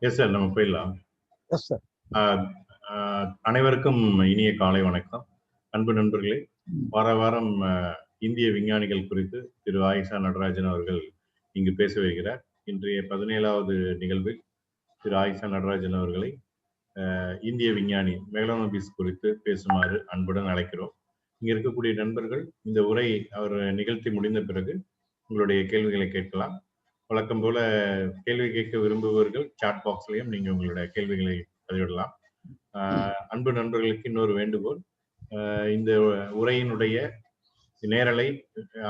Yes sir, நம்ம போயிடலாம். Yes sir. அனைவருக்கும் இனிய காலை வணக்கம். அன்பு நண்பர்களே, வார வாரம் இந்திய விஞ்ஞானிகள் குறித்து திரு ஆயிஷா நடராஜன் அவர்கள் இங்கு பேச வருகிறார். இன்றைய 17வது நிகழ்வில் திரு ஆயிஷா நடராஜன் அவர்களை இந்திய விஞ்ஞானி மெகலோனோபிஸ் குறித்து பேசுமாறு அன்புடன் அழைக்கிறோம். இங்க இருக்கக்கூடிய நண்பர்கள் இந்த உரை அவர் நிகழ்த்தி முடிந்த பிறகு உங்களுடைய கேள்விகளை கேட்கலாம். வழக்கம் போல கேள்வி கேட்க விரும்புபவர்கள் சாட் பாக்ஸ்லையும் நீங்க உங்களுடைய கேள்விகளை பதிவிடலாம். அன்பு நண்பர்களுக்கு இன்னொரு வேண்டுகோள், இந்த உரையினுடைய நேரலை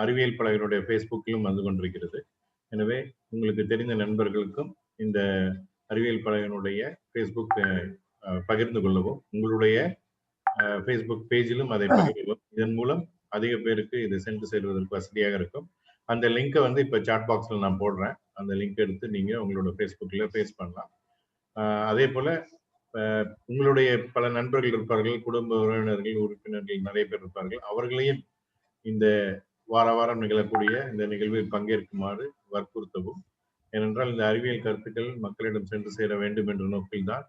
அறிவியல் பலகனுடைய ஃபேஸ்புக்கிலும் வந்து கொண்டிருக்கிறது. எனவே உங்களுக்கு தெரிந்த நண்பர்களுக்கும் இந்த அறிவியல் பலகனுடைய ஃபேஸ்புக் பகிர்ந்து கொள்ளவும், உங்களுடைய ஃபேஸ்புக் பேஜிலும் அதை பகிர்வோம். இதன் மூலம் அதிக பேருக்கு இது சென்று சேர்வதற்கு வசதியாக இருக்கும். அந்த லிங்கை வந்து இப்போ சாட் பாக்ஸில் நான் போடுறேன். அந்த லிங்க் எடுத்து நீங்கள் உங்களோட ஃபேஸ்புக்கில் ஃபேஸ் பண்ணலாம். அதே போல் உங்களுடைய பல நண்பர்கள் இருப்பார்கள், குடும்ப உறவினர்கள், உறுப்பினர்கள் நிறைய பேர் இருப்பார்கள். அவர்களையும் இந்த வார வாரம் நிகழக்கூடிய இந்த நிகழ்வில் பங்கேற்குமாறு வற்புறுத்தவும். ஏனென்றால் இந்த அறிவியல் கருத்துக்கள் மக்களிடம் சென்று சேர வேண்டும் என்ற நோக்கில்தான்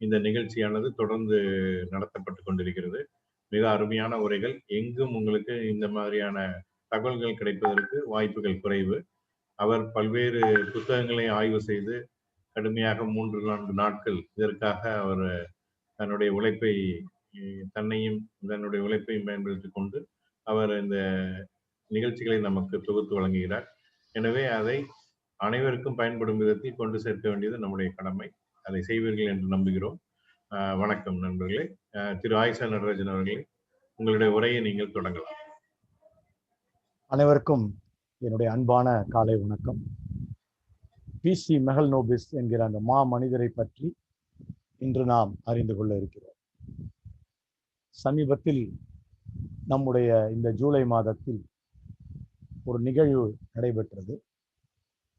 இந்த நிகழ்ச்சியானது தொடர்ந்து நடத்தப்பட்டு கொண்டிருக்கிறது. மிக அருமையான உரைகள். எங்கும் உங்களுக்கு இந்த மாதிரியான தகவல்கள் கிடைப்பதற்கு வாய்ப்புகள் குறைவு. அவர் பல்வேறு புத்தகங்களை ஆய்வு செய்து கடுமையாக 3-4 நாட்கள் இதற்காக அவர் தன்னுடைய உழைப்பை தன்னையும் தன்னுடைய உழைப்பையும் பயன்படுத்தி கொண்டு அவர் இந்த நிகழ்ச்சிகளை நமக்கு தொகுத்து வழங்குகிறார். எனவே அதை அனைவருக்கும் பயன்படும் விதத்தில் கொண்டு சேர்க்க வேண்டியது நம்முடைய கடமை. அதை செய்வீர்கள் என்று நம்புகிறோம். வணக்கம் நண்பர்களே. திரு ஆயிஷா நடராஜன் அவர்களே, உங்களுடைய உரையை நீங்கள் தொடங்கலாம். அனைவருக்கும் என்னுடைய அன்பான காலை வணக்கம். பிசி மெகலோனோபிஸ் என்கிற அந்த மனிதரை பற்றி இன்று நாம் அறிந்து கொள்ள இருக்கிறோம். சமீபத்தில் நம்முடைய இந்த ஜூலை மாதத்தில் ஒரு நிகழ்வு நடைபெற்றது.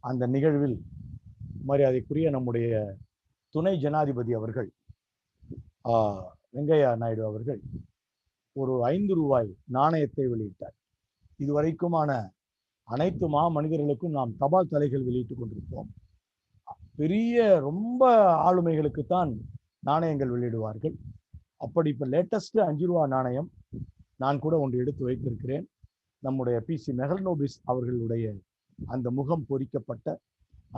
அந்த நிகழ்வில் மரியாதைக்குரிய நம்முடைய துணை ஜனாதிபதி அவர்கள் வெங்கையா நாயுடு அவர்கள் ஒரு 5 ரூபாய் நாணயத்தை வெளியிட்டார். இதுவரைக்குமான அனைத்து மனிதர்களுக்கும் நாம் தபால் தலைகள் வெளியிட்டுக் கொண்டிருப்போம். பெரிய ரொம்ப ஆளுமைகளுக்குத்தான் நாணயங்கள் வெளியிடுவார்கள். அப்படி இப்போ லேட்டஸ்ட் 5 ரூபா நாணயம் நான் கூட ஒன்று எடுத்து வைத்திருக்கிறேன். நம்முடைய பிசி மெகலோனோபிஸ் அவர்களுடைய அந்த முகம் பொறிக்கப்பட்ட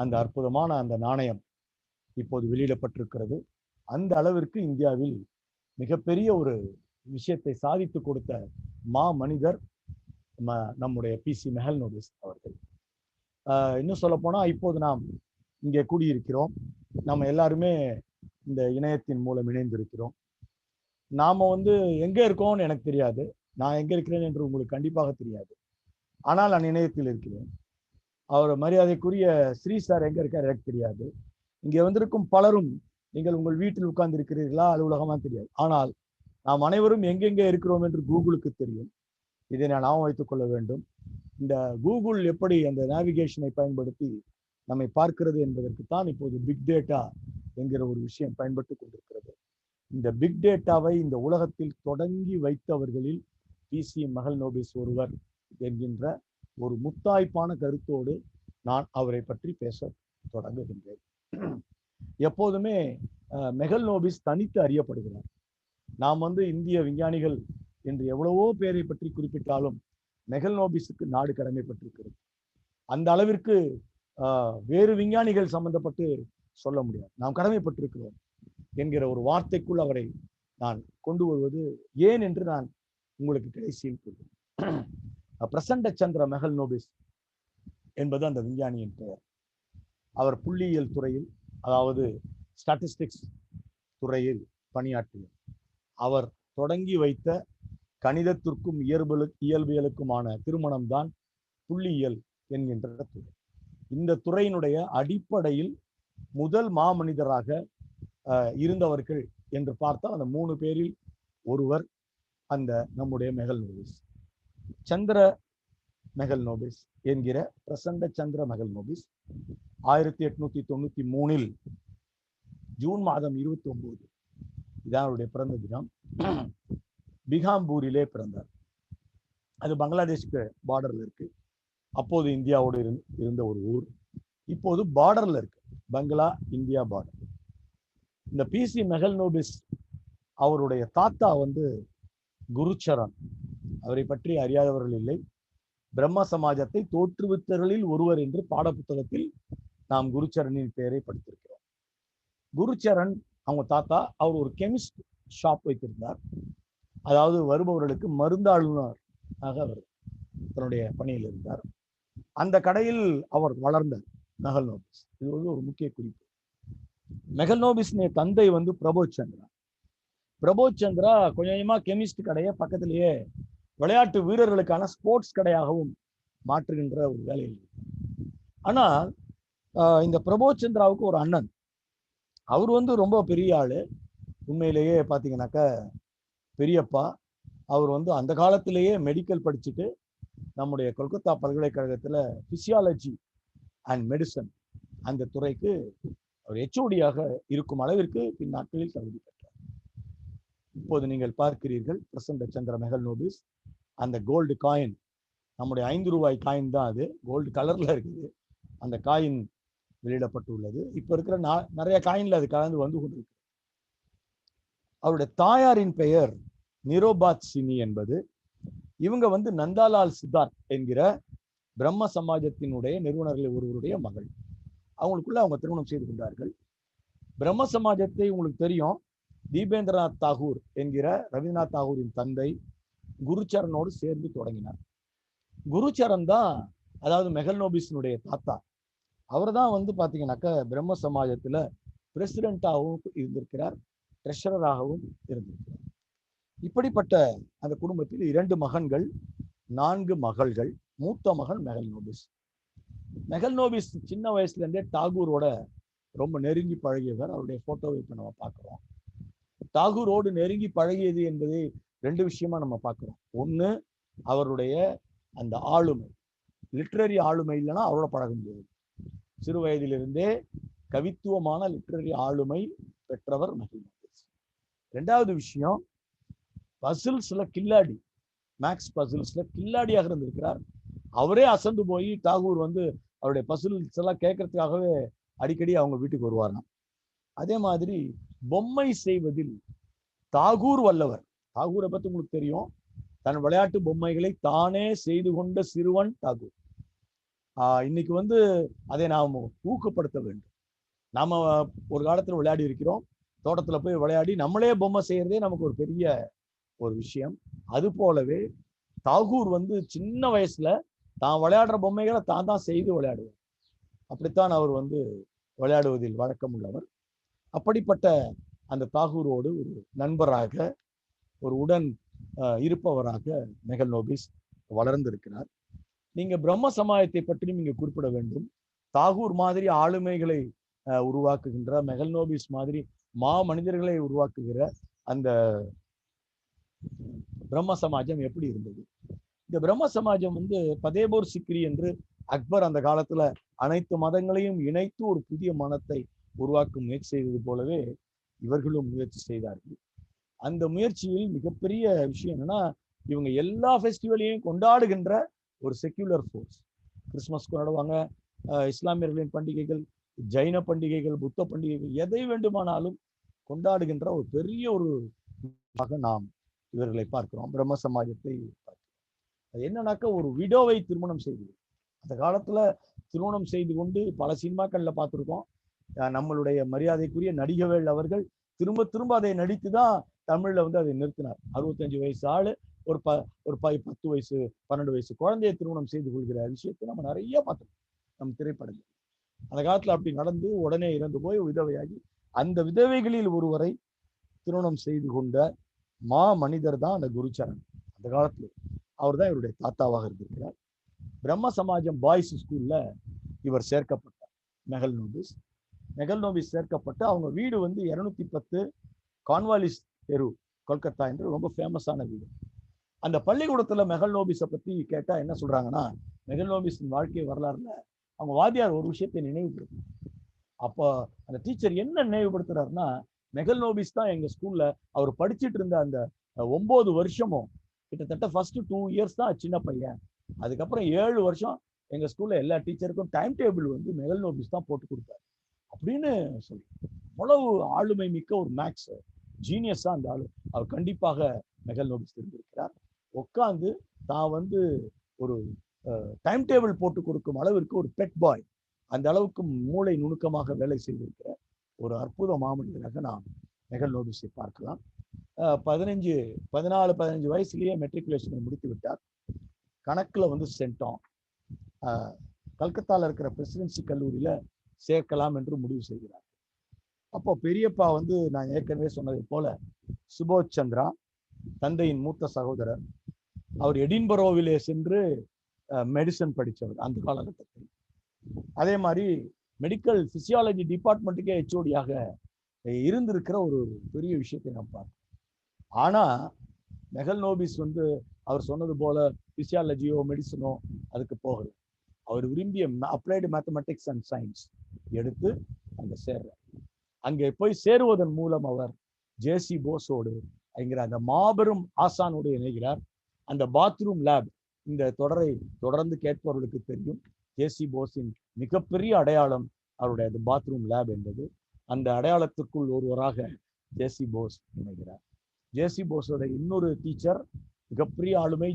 அந்த அற்புதமான அந்த நாணயம் இப்போது வெளியிடப்பட்டிருக்கிறது. அந்த அளவிற்கு இந்தியாவில் மிகப்பெரிய ஒரு விஷயத்தை சாதித்து கொடுத்த மனிதர் நம்முடைய பிசி மெகலோனோபிஸ் அவர்கள். இன்னும் சொல்ல போனா இப்போது நாம் இங்கே கூடியிருக்கிறோம். நம்ம எல்லாருமே இந்த இணையத்தின் மூலம் இணைந்திருக்கிறோம். நாம எங்க இருக்கோம்னு எனக்கு தெரியாது. நான் எங்க இருக்கிறேன் என்று உங்களுக்கு கண்டிப்பாக தெரியாது. ஆனால் நான் இணையத்தில் இருக்கிறேன். அவர் மரியாதைக்குரிய ஸ்ரீ சார் எங்க இருக்கார் எனக்கு தெரியாது. இங்கே வந்திருக்கும் பலரும் நீங்கள் உங்கள் வீட்டில் உட்கார்ந்து இருக்கிறீர்களா, அலுவலகமா தெரியாது. ஆனால் நாம் அனைவரும் எங்கெங்கே இருக்கிறோம் என்று கூகுளுக்கு தெரியும். இதை நான் ஞாபகம் வைத்துக் கொள்ள வேண்டும். இந்த கூகுள் எப்படி அந்த நேவிகேஷனை பயன்படுத்தி நம்மை பார்க்கிறது என்பதற்குத்தான் இப்போது பிக் டேட்டா என்கிற ஒரு விஷயம் பயன்பட்டு கொண்டிருக்கிறது. இந்த பிக் டேட்டாவை இந்த உலகத்தில் தொடங்கி வைத்தவர்களில் பிசி மெகலோனோபிஸ் ஒருவர் என்கின்ற ஒரு முத்தாய்ப்பான கருத்தோடு நான் அவரை பற்றி பேச தொடங்குகின்றேன். எப்போதுமே மெகலோனோபிஸ் தனித்து அறியப்படுகிறார். நாம் இந்திய விஞ்ஞானிகள் என்று எவ்வளவோ பேரை பற்றி குறிப்பிட்டாலும் மெகலோனோபிஸுக்கு நாடு கடமைப்பட்டிருக்கிறது. அந்த அளவிற்கு வேறு விஞ்ஞானிகள் சம்பந்தப்பட்டு சொல்ல முடியாது. நாம் கடமைப்பட்டிருக்கிறோம் என்கிற ஒரு வார்த்தைக்குள் அவரை நான் கொண்டு வருவது ஏன் என்று நான் உங்களுக்கு கடைசியில் கூறுவேன். பிரசண்ட சந்திர மெகலோனோபிஸ் என்பது அந்த விஞ்ஞானியின் பெயர். அவர் புள்ளியியல் துறையில், அதாவது ஸ்டாட்டிஸ்டிக்ஸ் துறையில் பணியாற்றினார். அவர் தொடங்கி வைத்த கணிதத்திற்கும் இயல்பியலுக்குமான திருமணம்தான் புள்ளியியல் என்கின்ற துறை. இந்த துறையினுடைய அடிப்படையில் முதல் மாமனிதராக இருந்தவர்கள் என்று பார்த்தால் அந்த 3 பேரில் ஒருவர் அந்த நம்முடைய மெகலோனோபிஸ். சந்திர மெகலோனோபிஸ் என்கிற பிரசண்ட சந்திர மெகலோனோபிஸ் 1893 ஜூன் மாதம் 29 இதான் அவருடைய பிறந்த தினம். பிகாம்பூரிலே பிறந்தார். அது பங்களாதேஷ்க்கு பார்டர்ல இருக்கு. அப்போது இந்தியாவோடு இருந்த ஒரு ஊர். இப்போது பார்டர்ல இருக்கு, பங்களா இந்தியா பார்டர். இந்த பிசி மெகல்னோபிஸ் அவருடைய தாத்தா வந்து குருச்சரன். அவரை பற்றி அறியாதவர்கள் இல்லை. பிரம்ம சமாஜத்தை தோற்றுவித்தவர்களில் ஒருவர் என்று பாடப்புத்தகத்தில் நாம் குருச்சரனின் பெயரை படித்திருக்கிறோம். குருச்சரன் அவங்க தாத்தா, அவர் ஒரு கெமிஸ்ட் ஷாப் வைத்திருந்தார். அதாவது வருபவர்களுக்கு மருந்தாளுநராக அவர் தன்னுடைய பணியில் இருந்தார். அந்த கடையில் அவர் வளர்ந்தார் மெகல்னோபிஸ். இது வந்து ஒரு முக்கிய குறிப்பு. மெகல்னோபிஸ்னுடைய தந்தை வந்து பிரபோத் சந்திரா. பிரபோத் சந்திரா கொஞ்சம் கொஞ்சமா கெமிஸ்ட் கடையை பக்கத்திலேயே விளையாட்டு வீரர்களுக்கான ஸ்போர்ட்ஸ் கடையாகவும் மாற்றுகின்ற ஒரு வேலையில். ஆனால் இந்த பிரபோத் சந்திராவுக்கு ஒரு அண்ணன், அவர் வந்து ரொம்ப பெரிய ஆளு. உண்மையிலேயே பார்த்தீங்கன்னாக்கா பெரியப்பா. அவர் வந்து அந்த காலத்திலேயே மெடிக்கல் படிச்சுட்டு நம்முடைய கொல்கத்தா பல்கலைக்கழகத்தில் பிசியாலஜி அண்ட் மெடிசன் அந்த துறைக்கு அவர் HOD-யாக இருக்கும் அளவிற்கு பின் நாட்களில் தகுதி பெற்றார். இப்போது நீங்கள் பார்க்கிறீர்கள் பிரசன்ன சந்திர மெகல்னோபிஸ். அந்த கோல்டு காயின், நம்முடைய 5 ரூபாய் காயின் தான் அது, கோல்டு கலர்ல இருக்குது. அந்த காயின் வெளியிடப்பட்டுள்ளது. இப்ப இருக்கிற நிறைய காயின்ல அது கலந்து வந்து கொண்டிருக்கு. அவருடைய தாயாரின் பெயர் நிரோபாத் சினி என்பது. இவங்க வந்து நந்தாலால் சித்தார்த் என்கிற பிரம்ம சமாஜத்தினுடைய நிறுவனர்கள் ஒருவருடைய மகள். அவங்களுக்குள்ள அவங்க திருமணம் செய்து கொண்டார்கள். பிரம்ம சமாஜத்தை உங்களுக்கு தெரியும், தீபேந்திரநாத் தாகூர் என்கிற ரவீந்திரநாத் தாகூரின் தந்தை குருச்சரனோடு சேர்ந்து தொடங்கினார். குருச்சரன் தான், அதாவது மெகல்னோபிஸினுடைய தாத்தா, அவர் தான் வந்து பார்த்தீங்கன்னாக்கா பிரம்ம சமாஜத்தில் பிரசிடென்டாகவும் இருந்திருக்கிறார், ட்ரெஷரராகவும் இருந்திருக்கிறார். இப்படிப்பட்ட அந்த குடும்பத்தில் 2 மகன்கள், 4 மகள்கள். மூத்த மகன் மெகல்னோபிஸ். மெகல்னோபிஸ் சின்ன வயசுல இருந்தே டாகூரோட ரொம்ப நெருங்கி பழகியவர். அவருடைய போட்டோவை இப்ப நம்ம பார்க்கிறோம். டாகூரோடு நெருங்கி பழகியது என்பதை 2 விஷயமா நம்ம பார்க்கிறோம். ஒண்ணு, அவருடைய அந்த ஆளுமை, லிட்ரரி ஆளுமை இல்லைன்னா அவரோட பழக முடியாது. சிறு வயதிலிருந்தே கவித்துவமான லிட்ரரி ஆளுமை பெற்றவர் மெகல்னோபிஸ். 2வது விஷயம், பசில்ஸ்ல கில்லாடி, மேக்ஸ் பசில்ஸ்ல கில்லாடியாக இருந்திருக்கிறார். அவரே அசந்து போய் டாகூர் வந்து அவருடைய பசில்ஸ் எல்லாம் கேட்கறதுக்காகவே அடிக்கடி அவங்க வீட்டுக்கு வருவாராம். அதே மாதிரி பொம்மை செய்வதில் தாகூர் வல்லவர். தாகூரை பத்தி உங்களுக்கு தெரியும், தன் விளையாட்டு பொம்மைகளை தானே செய்து கொண்ட சிறுவன் தாகூர். இன்னைக்கு வந்து அதை நாம் ஊக்கப்படுத்த வேண்டும். நாம ஒரு காலத்துல விளையாடி இருக்கிறோம், தோட்டத்துல போய் விளையாடி நம்மளே பொம்மை செய்யறதே நமக்கு ஒரு பெரிய ஒரு விஷயம். அது போலவே தாகூர் வந்து சின்ன வயசுல தான் விளையாடுற பொம்மைகளை தான் செய்து விளையாடுவார். அப்படித்தான் அவர் வந்து விளையாடுவதில் வழக்கம் உள்ளவர். அப்படிப்பட்ட அந்த தாகூரோடு ஒரு நண்பராக, ஒரு உடன் இருப்பவராக மெகல்னோபிஸ் வளர்ந்திருக்கிறார். நீங்க பிரம்ம சமாஜத்தை பற்றி நீங்க குறிப்பிட வேண்டும். தாகூர் மாதிரி ஆளுமைகளை உருவாக்குகின்ற, மெகல்னோபிஸ் மாதிரி மனிதர்களை உருவாக்குகிற அந்த பிரம்ம சமாஜம் எப்படி இருந்தது? இந்த பிரம்ம சமாஜம் வந்து பதேபூர் சிக்ரி என்று அக்பர் அந்த காலத்துல அனைத்து மதங்களையும் இணைத்து ஒரு புதிய மனத்தை உருவாக்கும் முயற்சி செய்தது போலவே இவர்களும் முயற்சி செய்தார்கள். அந்த முயற்சியில் மிகப்பெரிய விஷயம் என்னன்னா, இவங்க எல்லா ஃபெஸ்டிவலையும் கொண்டாடுகின்ற ஒரு செக்யூலர் ஃபோர்ஸ். கிறிஸ்துமஸ் கொண்டாடுவாங்க, இஸ்லாமியர்களின் பண்டிகைகள், ஜைன பண்டிகைகள், புத்த பண்டிகைகள், எதை வேண்டுமானாலும் கொண்டாடுகின்ற ஒரு பெரிய ஒரு நாம் இவர்களை பார்க்கிறோம். பிரம்ம சமாஜத்தை பார்க்கிறோம். அது என்னன்னாக்கா, ஒரு விடோவை திருமணம் செய்து, அந்த காலத்துல திருமணம் செய்து கொண்டு பல சினிமாக்கள்ல பார்த்துருக்கோம். நம்மளுடைய மரியாதைக்குரிய நடிகவேல் அவர்கள் திரும்ப திரும்ப அதை நடித்துதான் தமிழ்ல வந்து அதை நிறுத்தினார். 65 வயசு ஆளு ஒரு 10 வயசு 12 வயசு குழந்தையை திருமணம் செய்து கொள்கிற விஷயத்தை நம்ம நிறைய பார்த்துருக்கோம் நம்ம திரைப்படங்கள். அந்த காலத்துல அப்படி நடந்து உடனே இறந்து போய் விதவையாகி, அந்த விதவைகளில் ஒருவரை திருமணம் செய்து கொண்ட மனிதர் தான் அந்த குருச்சரன். அந்த காலத்துல அவர் தான் இவருடைய தாத்தாவாக இருந்திருக்கிறார். பிரம்ம சமாஜம் பாய்ஸ் ஸ்கூல்ல இவர் சேர்க்கப்பட்டார். மெகல்னோபிஸ் சேர்க்கப்பட்டு அவங்க வீடு வந்து 210 கான்வாலிஸ் தெரு, கொல்கத்தா என்று ரொம்ப ஃபேமஸான வீடு. அந்த பள்ளிக்கூடத்துல மெகல்னோபிஸை பத்தி கேட்டா என்ன சொல்றாங்கன்னா, மெகல்னோபிஸின் வாழ்க்கை வரலாறுல அவங்க வாத்தியார் ஒரு விஷயத்தை நினைவுபடுத்தும். அப்போ அந்த டீச்சர் என்ன நினைவுபடுத்துறாருன்னா, மெகல்னோபிஸ் தான் எங்க ஸ்கூல்ல அவர் படிச்சுட்டு இருந்த அந்த 9 வருஷமும் கிட்டத்தட்ட ஃபர்ஸ்ட் 2 இயர்ஸ் தான் சின்ன பையன், அதுக்கப்புறம் 7 வருஷம் எங்க ஸ்கூல்ல எல்லா டீச்சருக்கும் டைம் டேபிள் வந்து மெகல் நோபிஸ் தான் போட்டு கொடுத்தாரு அப்படின்னு சொல்லி, அவ்வளவு ஆளுமை மிக்க ஒரு மேக்ஸ் ஜீனியஸா அந்த ஆளு. அவர் கண்டிப்பாக மெகல் நோபிஸ் இருந்திருக்கிறார். உட்காந்து தான் வந்து ஒரு டைம் டேபிள் போட்டு கொடுக்கும் அளவிற்கு ஒரு பெட் பாய், அந்த அளவுக்கு மூளை நுணுக்கமாக வேலை செய்திருக்கிற ஒரு அற்புத மாமனிதராக நாம் மெகல் நோபிஸை பார்க்கலாம். 14-15 வயசுலயே மெட்ரிகுலேஷனை முடித்து விட்டார். கணக்குல வந்து சென்டோம். கல்கத்தால இருக்கிற பிரசிடென்சி கல்லூரியில சேர்க்கலாம் என்று முடிவு செய்கிறார். அப்போ பெரியப்பா வந்து நான் ஏற்கனவே சொன்னதை போல சுபோத் சந்திரா, தந்தையின் மூத்த சகோதரர், அவர் எடின்பரோவிலே சென்று மெடிசன் படித்தவர் அந்த காலகட்டத்தில். அதே மாதிரி மெடிக்கல் பிசியாலஜி டிபார்ட்மெண்ட்டுக்கே ஹெச்ஓடியாக இருந்திருக்கிற ஒரு பெரிய விஷயத்தை நாம் பார்க்கணும். ஆனா மெகல் நோபிஸ் வந்து அவர் சொன்னது போல பிசியாலஜியோ மெடிசனோ அதுக்கு போகல. அவர் விரும்பிய அப்ளைடு மேத்தமெட்டிக்ஸ் அண்ட் சயின்ஸ் எடுத்து அங்க சேர்றார். அங்கே போய் சேருவதன் மூலம் அவர் ஜேசி போஸோடு என்கிற அந்த மாபெரும் ஆசானோடு இணைகிறார். அந்த பாத்ரூம் லேப், இந்த தொடரை தொடர்ந்து கேட்பவர்களுக்கு தெரியும், ஜேசி போஸின் மிகப்பெரிய அடையாளம் அவருடைய அந்த பாத்ரூம் லேப் என்பது. அந்த அடையாளத்திற்குள் ஒருவராக ஜேசி போஸ் இணைகிறார். ஜேசி போஸோட இன்னொரு டீச்சர் மிகப்பெரிய ஆளுமை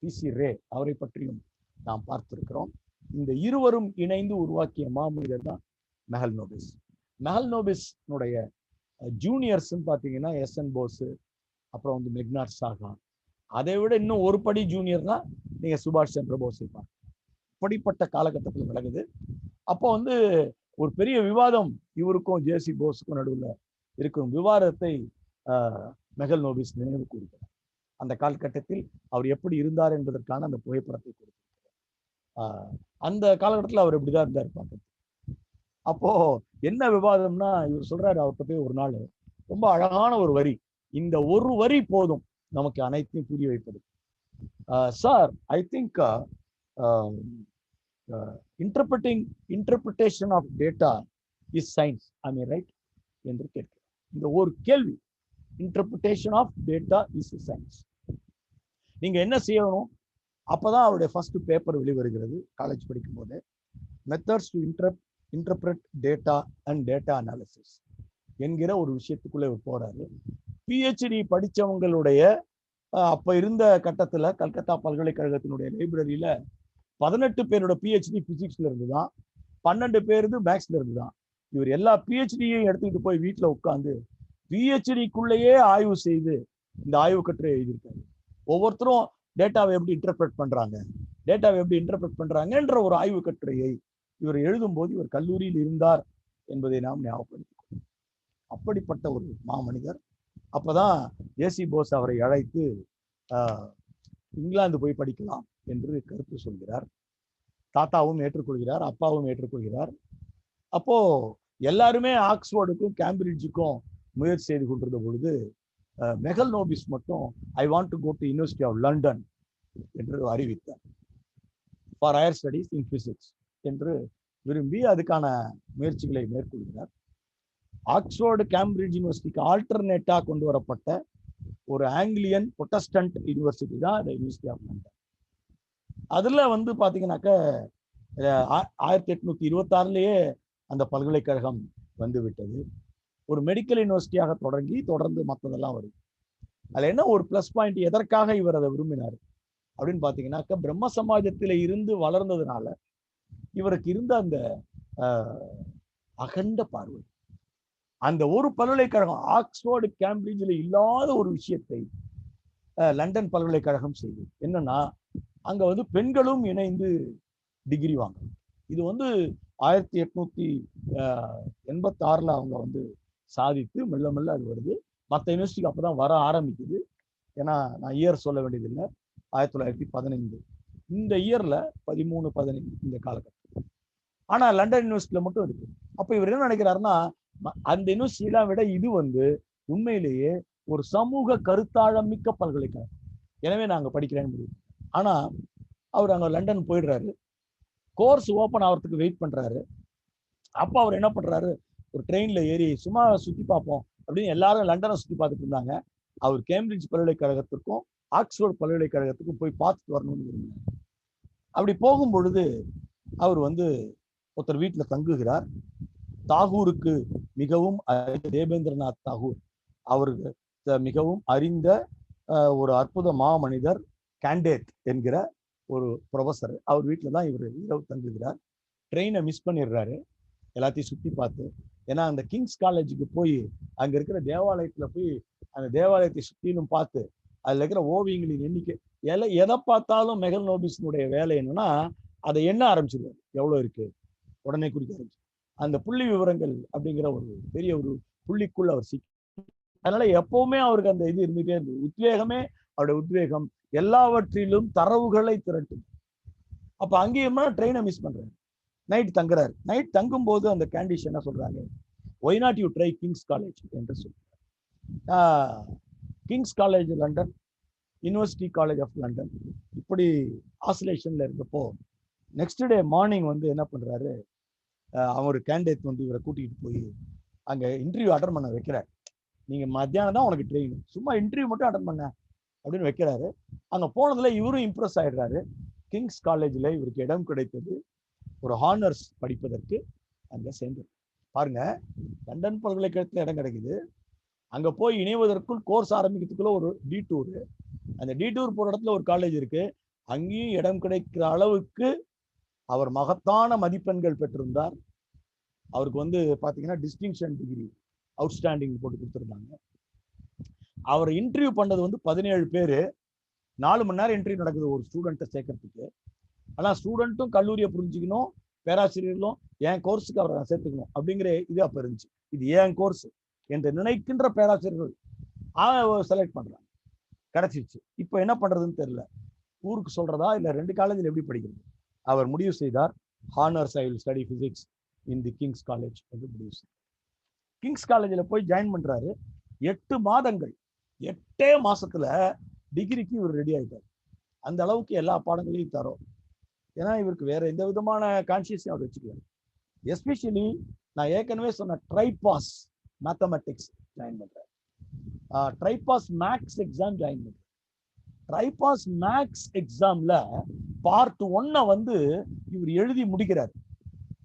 பிசி ரே, அவரை பற்றியும் நாம் பார்த்திருக்கிறோம். இந்த இருவரும் இணைந்து உருவாக்கிய மாமனிதர் தான் மெகல் நோபிஸ். மெகல் நோபிஸ்னுடைய ஜூனியர்ஸ் பார்த்தீங்கன்னா எஸ்என் போஸ், அப்புறம் வந்து மெக்னாட் சாகா. அதை விட இன்னும் ஒரு படி ஜூனியர்னா நீங்க சுபாஷ் சந்திர போஸை பார்க்க. அப்படிப்பட்ட காலகட்டத்தில் நடக்குது. அப்போ வந்து ஒரு பெரிய விவாதம் இவருக்கும் ஜேசி போஸுக்கும் நடுவில் இருக்கும் விவாதத்தை மெகல் நோபிஸ் நினைவு கூறுகிறார். அந்த காலகட்டத்தில் அவர் எப்படி இருந்தார் என்பதற்கான அந்த புகைப்படத்தை கொடுத்திருக்கிறார். அந்த காலகட்டத்தில் அவர் இப்படிதான் இருந்தார் பார்க்க. அப்போ என்ன விவாதம்னா, இவர் சொல்றாரு அவர்கிட்ட போய் ஒரு நாள், ரொம்ப அழகான ஒரு வரி, இந்த ஒரு வரி போதும் நமக்கு அனைத்தையும் புரிய வைப்பது. Sir, I think interpretation of data is science, I mean right என்று கேட்கிறார். இந்த ஒரு கேள்வி, interpretation of data is science, நீங்க என்ன செய்யணும்? அப்பதான் அவருடைய ஃபர்ஸ்ட் பேப்பர் வெளிவருகிறது காலேஜ் படிக்கும் போது, methods to interpret data and data analysis என்கிற ஒரு விஷயத்துக்குள்ளே போறாரு. பிஹெச்டி படித்தவங்களுடைய அப்ப இருந்த கட்டத்துல கல்கத்தா பல்கலைக்கழகத்தினுடைய லைப்ரரியில 18 பேரோட பிஹெச்டி பிசிக்ஸ்ல இருந்துதான், 12 பேருது மேக்ஸ்ல இருந்துதான். இவர் எல்லா பிஹெச்டியையும் எடுத்துக்கிட்டு போய் வீட்டுல உட்காந்து பிஹெச்டிக்குள்ளேயே ஆய்வு செய்து இந்த ஆய்வு கட்டுரை எழுதியிருக்காரு. ஒவ்வொருத்தரும் டேட்டாவை எப்படி இன்டர்பிரட் பண்றாங்கன்ற ஒரு ஆய்வு கட்டுரையை இவர் எழுதும் போது இவர் கல்லூரியில் இருந்தார் என்பதை நாம் ஞாபகப்படுத்திக்கணும். அப்படிப்பட்ட ஒரு மாமனிதர். அப்பதான் ஜேசி போஸ் அவரை அழைத்து இங்கிலாந்து போய் படிக்கலாம் என்று கருத்து சொல்கிறார். தாத்தாவும் ஏற்றுக்கொள்கிறார், அப்பாவும் ஏற்றுக்கொள்கிறார். அப்போ எல்லாருமே ஆக்ஸ்போர்டுக்கும் கேம்பிரிட்ஜுக்கும் முயற்சி செய்து கொண்டிருந்த பொழுது மெகல் நோபிஸ் மட்டும் I want to go to university of London என்று அறிவித்தார். For higher studies in physics என்று விரும்பி அதுக்கான முயற்சிகளை மேற்கொள்கிறார். ஆக்ஸ்போர்டு கேம்பிரிட்ஜ் யூனிவர்சிட்டிக்கு ஆல்டர்னேட்டா கொண்டு வரப்பட்ட ஒரு ஆங்கிலியன் புரொட்டஸ்டன்ட் யூனிவர்சிட்டி தான் யூனிவர்சிட்டி ஆஃப் லண்டன். அதுல வந்து பாத்தீங்கன்னாக்க 1826லயே அந்த பல்கலைக்கழகம் வந்து விட்டது. ஒரு மெடிக்கல் யூனிவர்சிட்டியாக தொடர்ந்து மற்றதெல்லாம் வருது. அதுல என்ன ஒரு பிளஸ் பாயிண்ட், எதற்காக இவர் அதை விரும்பினார் அப்படின்னு பாத்தீங்கன்னாக்க, பிரம்ம சமாஜத்தில இருந்து வளர்ந்ததுனால இவருக்கு இருந்த அந்த அகண்ட பார்வை, அந்த ஒரு பல்கலைக்கழகம் ஆக்ஸ்போர்டு கேம்பிரிட்ஜில் இல்லாத ஒரு விஷயத்தை லண்டன் பல்கலைக்கழகம் செய்தது. என்னன்னா, அங்க வந்து பெண்களும் இணைந்து டிகிரி வாங்கணும். இது வந்து 1886 அவங்க வந்து சாதித்து மெல்ல மெல்ல அது வருது. மற்ற யூனிவர்சிட்டிக்கு அப்பதான் வர ஆரம்பிக்குது. ஏன்னா நான் இயர் சொல்ல வேண்டியதில்லை, 1915 இந்த இயர்ல 13-15 இந்த காலகட்டம். ஆனா லண்டன் யூனிவர்சிட்டியில மட்டும் இருக்கு. அப்ப இவர் என்ன நினைக்கிறாருன்னா, அந்த யூனிவர்சிட்டியெல்லாம் விட இது வந்து உண்மையிலேயே ஒரு சமூக கருத்தாழம் மிக்க பல்கலைக்கழகம், எனவே நாங்க படிக்கிறேன்னு முடியும். ஆனா அவர் அங்க லண்டன் போயிடுறாரு. கோர்ஸ் ஓப்பன் ஆகிறதுக்கு வெயிட் பண்றாரு. அப்ப அவர் என்ன பண்றாரு, ஒரு ட்ரெயின்ல ஏறி சும்மா சுத்தி பார்ப்போம் அப்படின்னு எல்லாரும் லண்டனை சுத்தி பார்த்துட்டு இருந்தாங்க. அவர் கேம்பிரிட்ஜ் பல்கலைக்கழகத்திற்கும் ஆக்ஸ்போர்ட் பல்கலைக்கழகத்துக்கும் போய் பார்த்துட்டு வரணும்னு விரும்பினார். அப்படி போகும் பொழுது அவர் வந்து ஒருத்தர் வீட்டுல தங்குகிறார். தாகூருக்கு மிகவும் தேவேந்திரநாத் தாகூர் அவருக்கு மிகவும் அறிந்த ஒரு அற்புத மாமனிதர் கேண்டேத் என்கிற ஒரு ப்ரொஃபஸர், அவர் வீட்டில் தான் இவர் இரவு தங்குகிறார். ட்ரெயினை மிஸ் பண்ணிடுறாரு எல்லாத்தையும் சுற்றி பார்த்து. ஏன்னா அந்த கிங்ஸ் காலேஜுக்கு போய் அங்கே இருக்கிற தேவாலயத்தில் போய் அந்த தேவாலயத்தை சுற்றிலும் பார்த்து அதில் இருக்கிற ஓவியங்களின் எண்ணிக்கை எதை பார்த்தாலும் மெகல் நோபிஸினுடைய வேலை என்னன்னா அதை எண்ண ஆரம்பிச்சிருவார், எவ்வளோ இருக்கு உடனே குறிக்க ஆரம்பிச்சு. அந்த புள்ளி விவரங்கள் அப்படிங்கிற ஒரு பெரிய ஒரு புள்ளிக்குள் அவர் சிக்கி. அதனால எப்பவுமே அவருக்கு அந்த இது இருந்துகிட்டே இருந்தது, உத்வேகமே அவருடைய உத்வேகம், எல்லாவற்றிலும் தரவுகளை திரட்டும். அப்ப அங்கேயுமா ட்ரெயினை மிஸ் பண்றாரு, நைட் தங்குறாரு. நைட் தங்கும் போது அந்த கேண்டிஷ் என்ன சொல்றாங்க, why not you try King's College என்று சொல்றாங்க. King's College London, university college of London இப்படி ஆசோலேஷன்ல இருக்கப்போ நெக்ஸ்ட் டே மார்னிங் வந்து என்ன பண்றாரு, அவர் கேண்டேட் வந்து இவரை கூட்டிகிட்டு போய் அங்கே இன்டர்வியூ அட்டன் பண்ண வைக்கிறார். நீங்கள் மத்தியானம் தான் உனக்கு ட்ரெயின், சும்மா இன்டர்வியூ மட்டும் அட்டன் பண்ண அப்படின்னு வைக்கிறாரு. அங்கே போனதில் இவரும் இம்ப்ரெஸ் ஆகிடுறாரு. கிங்ஸ் காலேஜில் இவருக்கு இடம் கிடைத்தது, ஒரு ஹானர்ஸ் படிப்பதற்கு அங்கே சேர்ந்து. பாருங்க, லண்டன் பல்கலைக்கழகத்தில் இடம் கிடைக்குது. அங்கே போய் இணைவதற்குள் கோர்ஸ் ஆரம்பிக்கிறதுக்குள்ள ஒரு டீடூர், அந்த டீடூர் போகிற இடத்துல ஒரு காலேஜ் இருக்கு, அங்கேயும் இடம் கிடைக்கிற அளவுக்கு அவர் மகத்தான மதிப்பெண்கள் பெற்றிருந்தார். அவருக்கு வந்து பார்த்தீங்கன்னா டிஸ்டிங்ஷன் டிகிரி அவுட்ஸ்டாண்டிங் போட்டு கொடுத்துருந்தாங்க. அவர் இன்டர்வியூ பண்ணது வந்து 17 பேர், 4 மணி நேரம் இன்டர்வியூ நடக்குது ஒரு ஸ்டூடெண்ட்டை சேர்க்கறதுக்கு. ஆனால் ஸ்டூடெண்ட்டும் கல்லூரியை புரிஞ்சுக்கணும், பேராசிரியர்களும் என் கோர்ஸுக்கு அவரை சேர்த்துக்கணும் அப்படிங்கிற இது அப்போ இருந்துச்சு. இது ஏன் கோர்ஸ் என்று நினைக்கின்ற பேராசிரியர்கள் செலக்ட் பண்றாங்க. கிடைச்சிருச்சு. இப்போ என்ன பண்றதுன்னு தெரியல, ஊருக்கு சொல்றதா இல்லை 2 காலேஜில் எப்படி படிக்கிறது. அவர் முடிவு செய்தார், honours I will study physics in the Kings College என்று முடிவு செய்தார். கிங்ஸ் காலேஜில் போய் ஜாயின் பண்றாரு. 8 மாதங்கள், 8 மாசத்துல டிகிரிக்கு இவர் ரெடி ஆயிட்டார். அந்த அளவுக்கு எல்லா பாடங்களையும் தரோம். ஏன்னா இவருக்கு வேற எந்த விதமான கான்சியஸையும் அவர் வச்சுக்கலாம். எஸ்பெஷலி நான் ஏற்கனவே சொன்ன ட்ரைபாஸ் மேத்தமெட்டிக்ஸ் ஜாயின் பண்றாரு, ட்ரைபாஸ் மேக்ஸ் எக்ஸாம் ஜாயின் பண்றாரு. ட்ரைபாஸ் மேக்ஸ் எக்ஸாம்ல பார்ட் 1 வந்து இவர் எழுதி முடிக்கிறார்.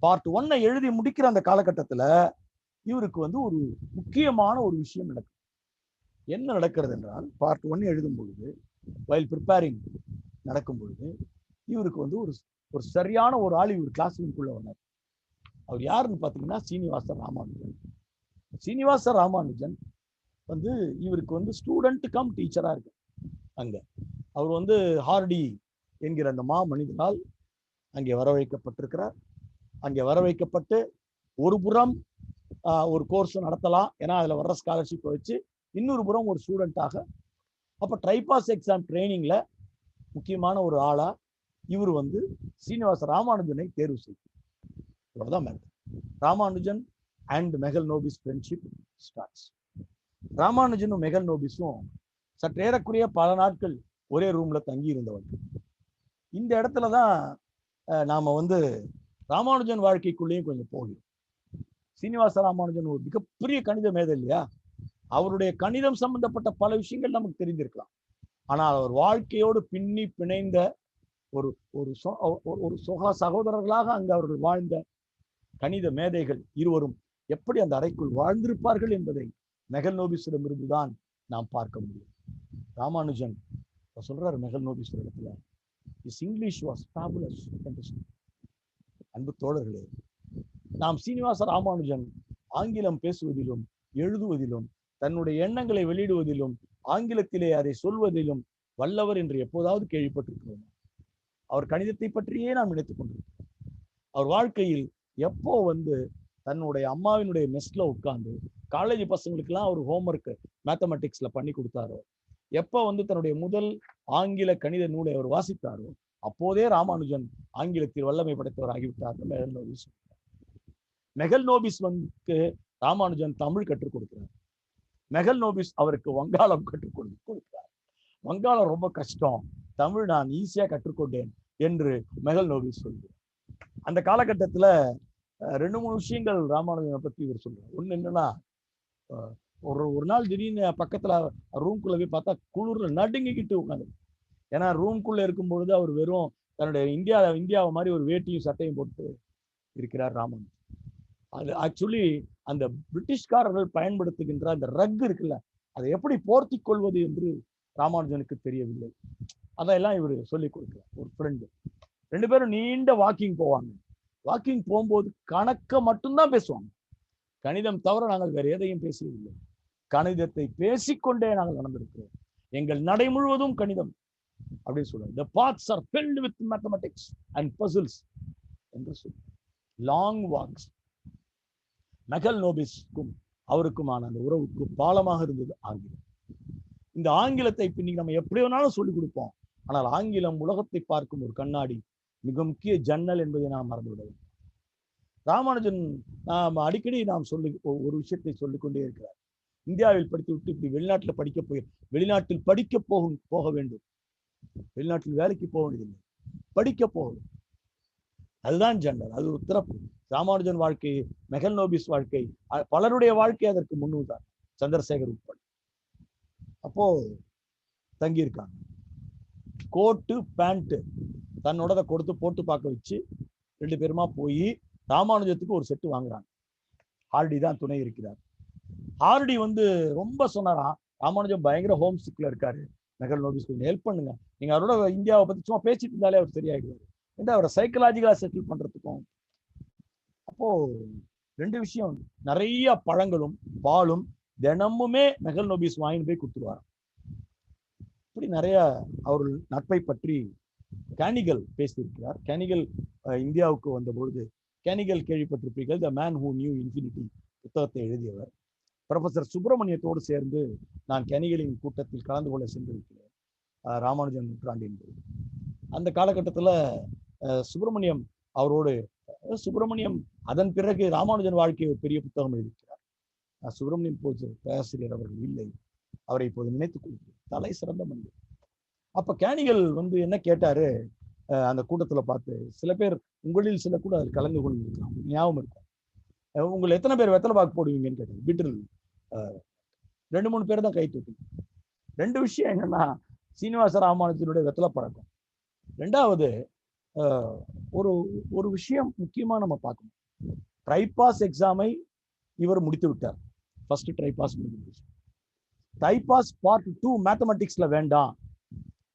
பார்ட் 1 எழுதி முடிக்கிற அந்த காலகட்டத்தில் இவருக்கு வந்து ஒரு முக்கியமான ஒரு விஷயம் நடக்கும். என்ன நடக்கிறது என்றால், பார்ட் 1 எழுதும் பொழுது, வைல் ப்ரிப்பேரிங் நடக்கும் பொழுது, இவருக்கு வந்து ஒரு சரியான ஒரு ஆள் இவர் கிளாஸ் ரூம்குள்ள வந்தார். அவர் யாருன்னு பார்த்தீங்கன்னா சீனிவாச ராமானுஜன். சீனிவாச ராமானுஜன் வந்து இவருக்கு வந்து ஸ்டூடெண்ட் கம் டீச்சரா இருக்கு. அங்க அவர் வந்து ஹார்டி என்கிற அந்த மனிதனால் அங்கே வர வைக்கப்பட்டிருக்கிறார். அங்கே வர வைக்கப்பட்டு ஒரு புறம் ஒரு கோர்ஸ் நடத்தலாம், ஏன்னா அதில் வர்ற ஸ்காலர்ஷிப்பை வச்சு, இன்னொரு புறம் ஒரு ஸ்டூடெண்ட்டாக. அப்போ ட்ரைபாஸ் எக்ஸாம் ட்ரைனிங்ல முக்கியமான ஒரு ஆளா இவர் வந்து சீனிவாச ராமானுஜனை தேர்வு செய்தார். இவ்வளவுதான் matter. Ramanujan and Mahalanobis friendship starts. ராமானுஜனும் மெகல் நோபிஸும் சற்றேறக்குரிய பல நாட்கள் ஒரே ரூம்ல தங்கி இருந்தவர்கள். இந்த இடத்துலதான் நாம வந்து ராமானுஜன் வாழ்க்கைக்குள்ளேயும் கொஞ்சம் போகிறோம். சீனிவாச ராமானுஜன் ஒரு மிகப்பெரிய கணித மேதை இல்லையா, அவருடைய கணிதம் சம்பந்தப்பட்ட பல விஷயங்கள் நமக்கு தெரிந்திருக்கலாம். ஆனால் அவர் வாழ்க்கையோடு பின்னி பிணைந்த ஒரு ஒரு சகோதரர்களாக அங்கு அவர்கள் வாழ்ந்த கணித மேதைகள் இருவரும் எப்படி அந்த அறைக்குள் வாழ்ந்திருப்பார்கள் என்பதை மெகல் நோபிஸிடமிருந்துதான் நாம் பார்க்க முடியும். ராமானுஜன் சொல்றாரு மெகல் நோபிஸ் இடத்துல, இஸ் இங்கிலீஷ் வாஸ் ஃபேபுலஸ் என்று சொன்னார். அன்பு தோழர்களே, நாம் சீனிவாச ராமானுஜன் ஆங்கிலம் பேசுவதிலும் எழுதுவதிலும் தன்னுடைய எண்ணங்களை வெளியிடுவதிலும் ஆங்கிலத்திலே அதை சொல்வதிலும் வல்லவர் என்று எப்போதாவது கேள்விப்பட்டிருக்கிறோம். அவர் கணிதத்தை பற்றியே நாம் நினைத்துக் கொண்டிருக்கிறோம். அவர் வாழ்க்கையில் எப்போ வந்து தன்னுடைய அம்மாவினுடைய மெஸ்ல உட்கார்ந்து காலேஜ் பசங்களுக்கெல்லாம் அவர் ஹோம்ஒர்க் மேத்தமெட்டிக்ஸ்ல பண்ணி கொடுத்தாரோ, எப்போ வந்து தன்னுடைய முதல் ஆங்கில கணித நூலை அவர் வாசித்தாரோ, அப்போதே ராமானுஜன் ஆங்கிலத்தில் வல்லமை படைத்தவர் ஆகிவிட்டார். மெகல் நோபிஸ் மெகல் நோபிஸ் வந்து ராமானுஜன் தமிழ் கற்றுக் கொடுக்கிறார். மெகல் நோபிஸ் அவருக்கு வங்காளம் கற்றுக் கொடுக்கிறார். வங்காளம் ரொம்ப கஷ்டம், தமிழ் நான் ஈஸியா கற்றுக்கொண்டேன் என்று மெகல் நோபிஸ் சொல்கிறார். அந்த காலகட்டத்துல 2-3 விஷயங்கள் ராமானுஜனை பத்தி இவர் சொல்றார். ஒண்ணு என்னன்னா, ஒரு நாள் திடீர்னு பக்கத்துல ரூம்குள்ள போய் பார்த்தா குளிர்ல நடுங்கிக்கிட்டு உட்காந்து. ஏன்னா ரூம்குள்ள இருக்கும் பொழுது அவர் வெறும் தன்னுடைய இந்தியாவை மாதிரி ஒரு வேட்டியும் சட்டையும் போட்டு இருக்கிறார் ராமானுஜன். அது ஆக்சுவலி அந்த பிரிட்டிஷ்காரர்கள் பயன்படுத்துகின்ற அந்த ரக் இருக்குல்ல, அதை எப்படி போர்த்தி கொள்வது என்று ராமானுஜனுக்கு தெரியவில்லை. அதெல்லாம் இவர் சொல்லிக் கொடுக்கிறார். ஒரு ஃப்ரெண்டு, 2 பேரும் நீண்ட வாக்கிங் போவாங்க. வாக்கிங் போகும்போது கணக்க மட்டும்தான் பேசுவாங்க. கணிதம் தவிர நாங்கள் வேற எதையும் பேசியதில்லை. கணிதத்தை பேசிக்கொண்டே நாங்கள் நடந்திருக்கிறோம். எங்கள் நடை முழுவதும் கணிதம் அப்படின்னு சொல்லுவாங்க. The paths are filled with mathematics and puzzles என்று சொல்லி லாங் வாக்ஸ். மெகல் நோபிஸ்க்கும் அவருக்குமான அந்த உறவுக்கு பாலமாக இருந்தது ஆங்கிலம். இந்த ஆங்கிலத்தை இன்னைக்கு நம்ம எப்படி வேணாலும் சொல்லிக் கொடுப்போம். ஆனால் ஆங்கிலம் உலகத்தை பார்க்கும் ஒரு கண்ணாடி, மிக முக்கிய ஜன்னல் என்பதை நாம் மறந்துவிட வேண்டும். ராமானுஜன் அடிக்கடி நாம் ஒரு விஷயத்தை சொல்லிக்கொண்டே இருக்கிறார். இந்தியாவில் படித்து விட்டு இப்படி வெளிநாட்டில் வெளிநாட்டில் படிக்க போக வேண்டும். வெளிநாட்டில் வேலைக்கு போக வேண்டியதில்லை, படிக்க போகணும். அதுதான் ஜன்னல், அது ஒரு திறப்பு. ராமானுஜன் வாழ்க்கை, மெகல் நோபிஸ் வாழ்க்கை, பலருடைய வாழ்க்கை அதற்கு முன்னுதான், சந்திரசேகர் உட்பட. அப்போ தங்கியிருக்காங்க. கோட்டு பேண்ட் தன்னோட கொடுத்து போட்டு பார்க்க வச்சு 2 பேருமா போய் ராமானுஜத்துக்கு ஒரு செட்டு வாங்குறாங்க. ஹார்டி தான் துணை இருக்கிறார். ஹார்டி ரொம்ப சொன்னாராம், ராமானுஜம் பயங்கர ஹோம் சிக்ல இருக்காரு, மெகல் நோபிஸ் கொஞ்சம் ஹெல்ப் பண்ணுங்க, நீங்க அவரோட இந்தியாவை பத்தி சும்மா பேசிட்டு இருந்தாலே அவர் சரியாயிடுவாரு என்று அவரை சைக்கலாஜிக்கலா செட்டில் பண்றதுக்கும். அப்போ 2 விஷயம், நிறைய பழங்களும் பாலும் தினமுமே மெகல் நோபிஸ் வாங்கிட்டு போய் கொடுத்துருவார். இப்படி நிறைய அவர்கள் நட்பை பற்றி கேனிகல் பேசியிருக்கிறார். கேனிகல் இந்தியாவுக்கு வந்த பொழுது, கேனிகல் கேள்விப்பட்டிருப்பீர்கள், the man who new infinity புத்தகத்தை எழுதியவர். ப்ரொஃபசர் சுப்பிரமணியத்தோடு சேர்ந்து நான் கேனிகலின் கூட்டத்தில் கலந்து கொள்ள சென்றிருக்கிறேன் ராமானுஜன் நூற்றாண்டின் போது. அந்த காலகட்டத்தில் சுப்பிரமணியம் அதன் பிறகு ராமானுஜன் வாழ்க்கையை ஒரு பெரிய புத்தகம் எழுதியிருக்கிறார். சுப்பிரமணியம் போது பேராசிரியர் அவர்கள் இல்லை, அவரை இப்போது நினைத்துக் கொள்கிறேன், தலை சிறந்த மனிதர். அப்ப கேனிகல் என்ன கேட்டாரு அந்த கூட்டத்துல பார்த்து, சில பேர் உங்களில் சில கூட அதில் கலந்து கொண்டிருக்கலாம், ஞாபகம் இருக்கும், உங்களை எத்தனை பேர் வெத்தலை பாக்கு போடுவீங்கன்னு கேட்டாரு. வீட்டில் 2-3 பேர் தான் கை தூக்கு. 2 விஷயம் என்னன்னா, சீனிவாச ராமானுஜனுடைய வெத்தலை பழக்கம். 2வது ஒரு விஷயம் முக்கியமா நம்ம பார்க்கணும். ட்ரைபாஸ் எக்ஸாமை இவர் முடித்து விட்டார். ஃபர்ஸ்ட் ட்ரைபாஸ் முடிச்சு, ட்ரைபாஸ் பார்ட் 2 மேத்தமெட்டிக்ஸ்ல வேண்டாம்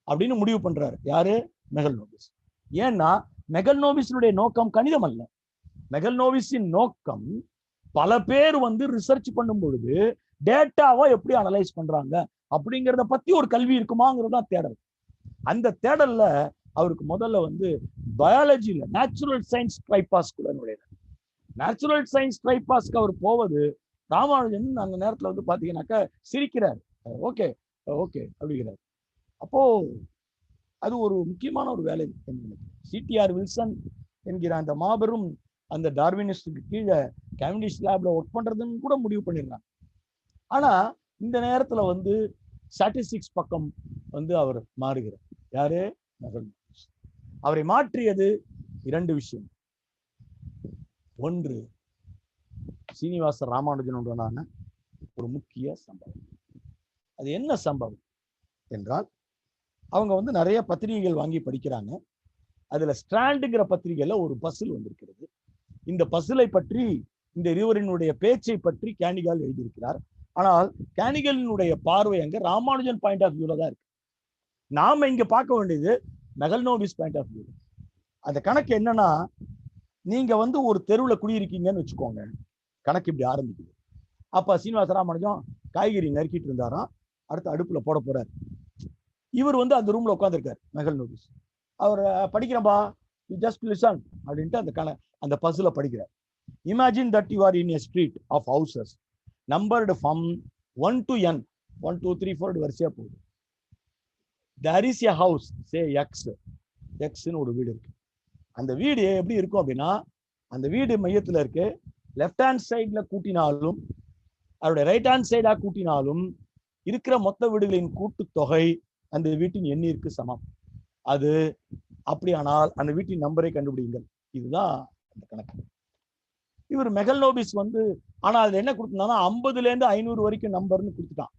அப்படின்னு முடிவு பண்றாரு. யாரு? மெகல் நோபிஸ். ஏன்னா மெகல் நோபிஸினுடைய நோக்கம் கணிதம் அல்ல. மெகல் நோபிஸின் நோக்கம் பல பேர் ரிசர்ச் பண்ணும் பொழுது டேட்டாவை எப்படி அனலைஸ் பண்றாங்க அப்படிங்கிறத பத்தி ஒரு கல்வி இருக்குமாங்கிறது தான் தேடல். அந்த தேடல்ல அவருக்கு முதல்ல பயாலஜில நேச்சுரல் சயின்ஸ் ட்ரைபாஸ்குள்ள நுழையிறார். நேச்சுரல் சயின்ஸ் ட்ரைபாஸ்க்கு அவர் போவது, ராமானுஜன் அந்த நேரத்துல பாத்தீங்கன்னாக்கா சிரிக்கிறார். ஓகே ஓகே அப்படிங்கிறார். அப்போ அது ஒரு முக்கியமான ஒரு வேலை. சிடிஆர் வில்சன் என்கிற அந்த மாபெரும் அந்த டார்வினிஸ்டுக்கு கீழே கேவெண்டிஷ் லேப்ல ஒர்க் பண்றதுன்னு கூட முடிவு பண்ணிடுறாங்க. ஆனா இந்த நேரத்துல ஸ்டாட்டிஸ்டிக்ஸ் பக்கம் அவர் மாறுகிறார். யாரு? மெகல் நோபிஸ். அவரை மாற்றியது 2 விஷயம். ஒன்று, சீனிவாச ராமானுஜனுடனான ஒரு முக்கிய சம்பவம். அது என்ன சம்பவம் என்றால், அவங்க நிறைய பத்திரிகைகள் வாங்கி படிக்கிறாங்க. அதுல ஸ்ட்ராண்டுங்கிற பத்திரிகையில ஒரு பசில் வந்திருக்கிறது. இந்த பசிலை பற்றி, இந்த இருவரினுடைய பேச்சை பற்றி கேனிகல் எழுதியிருக்கிறார். ஆனால் கேனிகலினுடைய பார்வை அங்க ராமானுஜன் பாயிண்ட் ஆஃப் வியூல தான் இருக்கு. நாம இங்க பார்க்க வேண்டியது மெகல் நோபிஸ் பாயிண்ட் ஆஃப் வியூ. அந்த கணக்கு என்னன்னா, நீங்க ஒரு தெருவுல குடியிருக்கீங்கன்னு வச்சுக்கோங்க. கணக்கு இப்படி ஆரம்பிக்குது. அப்ப சீனிவாச ராமானுஜம் காய்கறி நறுக்கிட்டு இருந்தாராம், அடுத்து அடுப்புல போட போறாரு. இவர் அந்த ரூம்ல உட்காந்துருக்காரு. மெகல் நோபிஸ் அவர் படிக்கிறப்பா, ஜஸ்ட் லிசன் அப்படின்ட்டு அந்த பசில படிக்கிறார். Imagine that you are in a street of houses numbered from 1 to n, 1 2 3 4 வரிசையா போகுது. there is a house, say எக்ஸ்னு ஒரு வீடு இருக்கு. அந்த வீடு எப்படி இருக்கும் அப்படின்னா, அந்த வீடு மையத்துல இருக்கு. லெஃப்ட் ஹேண்ட் சைட்ல கூட்டினாலும் அவருடைய ரைட் ஹேண்ட் சைடா கூட்டினாலும் இருக்கிற மொத்த வீடுகளின் கூட்டுத்தொகை அந்த வீட்டின் எண்ணிற்கு சமம். அது அப்படியானால் அந்த வீட்டின் நம்பரை கண்டுபிடிங்கள். இதுதான் அந்த கணக்கு. இவர் மெகல் நோபிஸ் ஆனா அதுல என்ன கொடுத்திருந்தாங்கன்னா 50ல இருந்து 500 வரைக்கும் நம்பர்னு கொடுத்துட்டான்.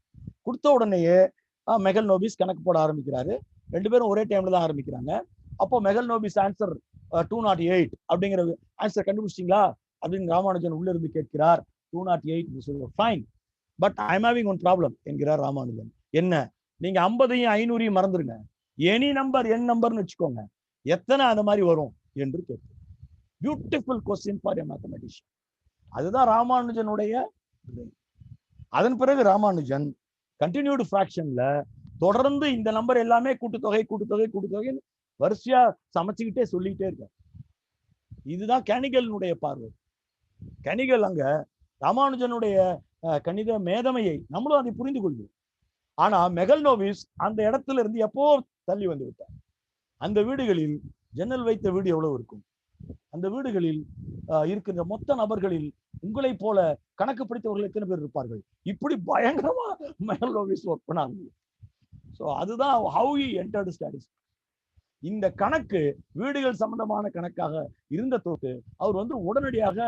கொடுத்த உடனேயே மெகல் நோபிஸ் கணக்கு போட ஆரம்பிக்கிறாரு. 2 பேரும் ஒரே டைம்ல தான் ஆரம்பிக்கிறாங்க. அப்போ மெகல் நோபிஸ் ஆன்சர் 208 அப்படிங்கிற ஆன்சர் கண்டுபிடிச்சிங்களா அப்படின்னு ராமானுஜன் உள்ள இருந்து கேட்கிறார். 208 fine, but I am having one problem என்கிறார் ராமானுஜன். என்ன? நீங்க 50ஐயும் 500ஐயும் மறந்துருங்க, எனி நம்பர் என் நம்பர்னு வச்சுக்கோங்க, எத்தனை அந்த மாதிரி வரும் என்று கேட்கு. Beautiful question for a mathematician. அதுதான் ராமானுஜனுடைய. அதன் பிறகு ராமானுஜன் கண்டினியூடு ஃபிராக்ஷன்ல தொடர்ந்து இந்த நம்பர் எல்லாமே கூட்டுத்தொகை கூட்டுத்தொகை கூட்டுத்தொகை வரிசையா சமைச்சுக்கிட்டே சொல்லிக்கிட்டே இருக்கார். இதுதான் கெனிகலினுடைய பார்வை. கெனிகல் அங்க ராமானுஜனுடைய கணித மேதமையை நம்மளும் அதை புரிந்து கொள்வோம். ஆனா மெகல் நோபிஸ் அந்த இடத்துல இருந்து எப்போ தள்ளி வந்து விட்டார். அந்த வீடுகளில் ஜன்னல் வைத்த வீடு எவ்வளவு இருக்கும், அந்த வீடுகளில் இருக்கின்ற மொத்த நபர்களில் உங்களை போல கணக்கு படித்தவர்கள் எத்தனை பேர் இருப்பார்கள்? இப்படி பயங்கரமா மெகல் நோபிஸ் ஒர்க் பண்ணாங்க. ஸோ அதுதான் how he entered statistics. இந்த கணக்கு வீடுகள் சம்பந்தமான கணக்காக இருந்த தோட்டு அவர் வந்து உடனடியாக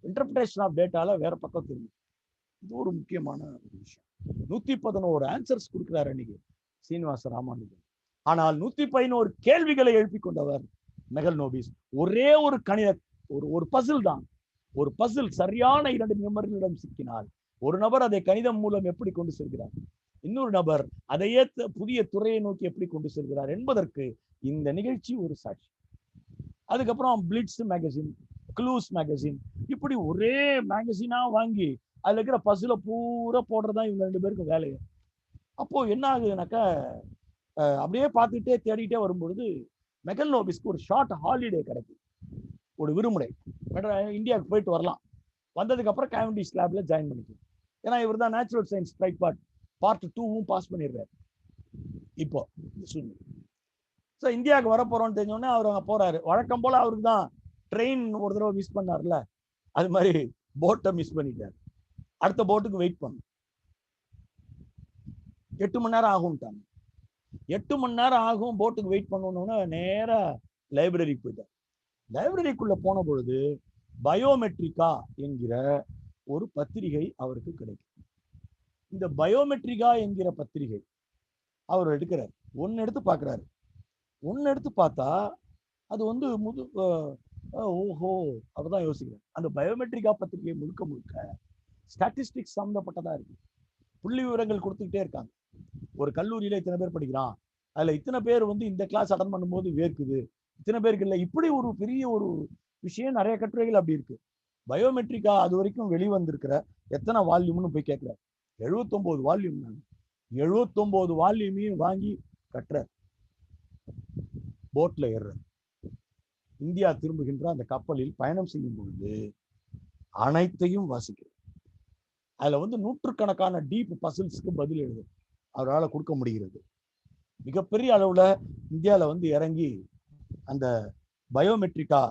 இன்டர்பிரேஷன் ஆஃப் டேட்டால வேற பக்கம் தெரியும். இது ஒரு முக்கியமான விஷயம். 111 ஆன்சர்ஸ் கொடுக்கிறார் அன்னைக்கு சீனிவாச ராமானுஜன். ஆனால் 111 கேள்விகளை எழுப்பி கொண்டவர் மெகல் நோபிஸ். ஒரே ஒரு கணித ஒரு பசில் தான். ஒரு பசில் சரியான 2 நபர்களிடம் சிக்கினால் ஒரு நபர் அதை கணிதம் மூலம் எப்படி கொண்டு செல்கிறார், இன்னொரு நபர் அதையே புதிய துறையை நோக்கி எப்படி கொண்டு செல்கிறார் என்பதற்கு இந்த நிகழ்ச்சி ஒரு சாட்சி. அதுக்கப்புறம் பிளிட்ஸ் மேகசின், க்ளூஸ் மேகசின், இப்படி ஒரே மேகசினா வாங்கி அதுல இருக்கிற பசில பூரா போடுறதா இவங்க 2 பேருக்கும் வேலையை. அப்போ என்ன ஆகுதுனாக்கா அப்படியே பார்த்துட்டே தேடிட்டே வரும்பொழுது மெகல் நோபிஸ்க்கு ஒரு ஷார்ட் ஹாலிடே கிடைக்கும், ஒரு விடுமுறை. இந்தியாவுக்கு போயிட்டு வரலாம். வந்ததுக்கு அப்புறம் கேவண்டிஷ் லேப்ல ஜாயின் பண்ணிக்கலாம். ஏன்னா இவர் தான் நேச்சுரல் சயின்ஸ் பார்ட் 2வும் பாஸ் பண்ணிடுறாரு. இப்போ ஸோ இந்தியாவுக்கு வர போறோம்னு தெரிஞ்சோடனே அவர் அங்கே போறாரு. வழக்கம் போல அவருக்கு தான் ட்ரெயின் ஒரு தடவை மிஸ் பண்ணார்ல, அது மாதிரி போட்டை மிஸ் பண்ணிட்டார். அடுத்த போட்டுக்கு வெயிட் பண்ணும். 8 மணி நேரம் ஆகும்ட்டாங்க. 8 மணி நேரம் ஆகும் போட்டுக்கு வெயிட் பண்ணணும்னு நேரா லைப்ரரிக்கு போயிட்டார். லைப்ரரிக்குள்ள போன பொழுது பயோமெட்ரிக்கா என்கிற ஒரு பத்திரிகை அவருக்கு கிடைக்கும். இந்த பயோமெட்ரிக்கா என்கிற பத்திரிகை அவர் எடுக்கிறார். ஒன்னு எடுத்து பார்க்கிறாரு. ஒன்னு எடுத்து பார்த்தா அது வந்து ஓஹோ அவர்தான் யோசிக்கிறார். அந்த பயோமெட்ரிக்கா பத்திரிகை முழுக்க முழுக்க ஸ்டாட்டிஸ்டிக்ஸ் சம்மந்தப்பட்டதா இருக்கு. புள்ளி விவரங்கள் கொடுத்துக்கிட்டே இருக்காங்க. ஒரு கல்லூரியில இத்தனை பேர் படிக்கிறான், அதுல இத்தனை பேர் வந்து இந்த கிளாஸ் அட்டன் பண்ணும்போது வேர்க்குது, இத்தனை பேருக்கு இல்லை, இப்படி ஒரு பெரிய ஒரு விஷயம். நிறைய கட்டுரைகள் அப்படி இருக்கு. பயோமெட்ரிக்கா அது வரைக்கும் வெளிவந்திருக்கிற எத்தனை வால்யூம்னு போய் கேட்கிறார். 79 வால்யூம். 79 வால்யூமையும் வாங்கி கட்டுற போட்ல ஏறுற இந்தியா திரும்புகின்ற அந்த கப்பலில் பயணம் செய்யும் பொழுது அனைத்தையும் வாசிக்கிறது. அதுல வந்து நூற்றுக்கணக்கான டீப் பசில்ஸ்க்கு பதில் எழுது அவரால் கொடுக்க முடிகிறது. மிகப்பெரிய அளவுல இந்தியாவில் வந்து இறங்கி அந்த பயோமெட்ரிக்கா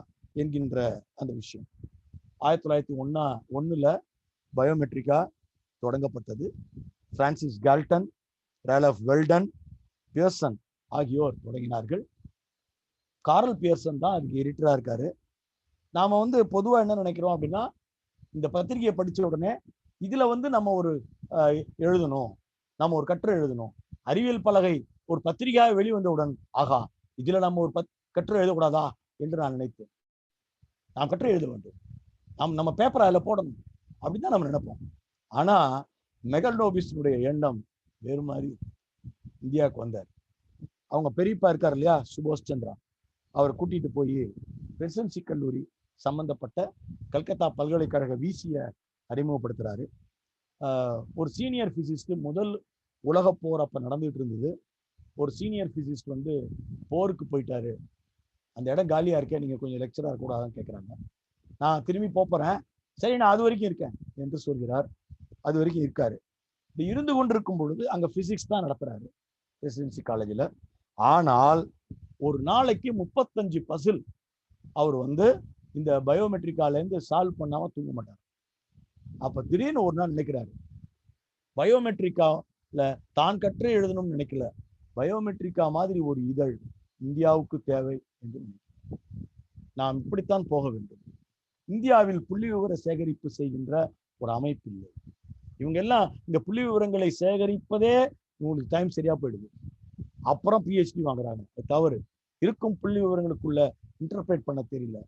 என்கின்ற அந்த விஷயம் 1901 பயோமெட்ரிக்கா தொடங்கப்பட்டது. Francis Galton, Ralph Weldon, Pearson ஆகியோர் தொடங்கினார்கள். கார்ல் பியர்சன் தான் அதுக்கு எடிட்டரா இருக்காரு. நாம வந்து பொதுவா என்ன நினைக்கிறோம் அப்படின்னா, இந்த பத்திரிகையை படிச்ச உடனே இதுல வந்து நம்ம ஒரு எழுதணும், நம்ம ஒரு கட்டுரை எழுதணும். அறிவியல் பலகை ஒரு பத்திரிகையாக வெளிவந்தவுடன் ஆகா இதுல நம்ம ஒரு கட்டுரை எழுதக்கூடாதா என்று நான் நினைத்தேன். நாம் கட்டுரை எழுத வேண்டும், நம்ம பேப்பரை அதில் போடணும் அப்படின்னு தான் நம்ம நினைப்போம். ஆனா மெகல் நோபிஸுடைய எண்ணம் வேறு மாதிரி. இந்தியாவுக்கு வந்தார். அவங்க பெரியப்பா இருக்கார் இல்லையா, சுபாஷ் சந்திரா, அவரை கூட்டிட்டு போய் பிரசிடென்சி கல்லூரி சம்பந்தப்பட்ட கல்கத்தா பல்கலைக்கழக விசியை அறிமுகப்படுத்துறாரு. ஒரு சீனியர் பிசிஸ்ட், முதல் உலக போர் அப்ப நடந்துட்டு இருந்தது. ஒரு சீனியர் பிசிஸ்ட் வந்து போருக்கு போயிட்டாரு, அந்த இடம் காலியா இருக்கேன், நீங்க கொஞ்சம் லெக்சரா இருக்கக்கூடாதுன்னு கேட்குறாங்க. நான் திரும்பி போறேன், சரி நான் அது வரைக்கும் இருக்கேன் என்று சொல்கிறார். அது வரைக்கும் இருக்காரு. இப்படி இருந்து கொண்டிருக்கும் பொழுது அங்க பிசிக்ஸ் தான் நடத்துறாரு பிரசிடென்சி காலேஜில். ஆனால் ஒரு நாளைக்கு 35 பசில் அவர் வந்து இந்த பயோமெட்ரிக்கால இருந்து சால்வ் பண்ணாம தூங்க மாட்டார். அப்ப திடீர்னு ஒரு நாள் நினைக்கிறாரு, பயோமெட்ரிக்கால தான் கற்று எழுதணும்னு நினைக்கல, பயோமெட்ரிக்கா மாதிரி ஒரு இதழ் இந்தியாவுக்கு தேவை என்று நாம் இப்படித்தான் போக வேண்டும். இந்தியாவில் புள்ளி விவர சேகரிப்பு செய்கின்ற ஒரு அமைப்பு இல்லை. இவங்க எல்லாம் இந்த புள்ளி விவரங்களை சேகரிப்பதே இவங்களுக்கு டைம் சரியா போயிடுது. அப்புறம் பிஹெச்டி வாங்குறாங்க, தவறு. இருக்கும் புள்ளி விவரங்களுக்குள்ள இன்டர்பிரேட் பண்ண தெரியல.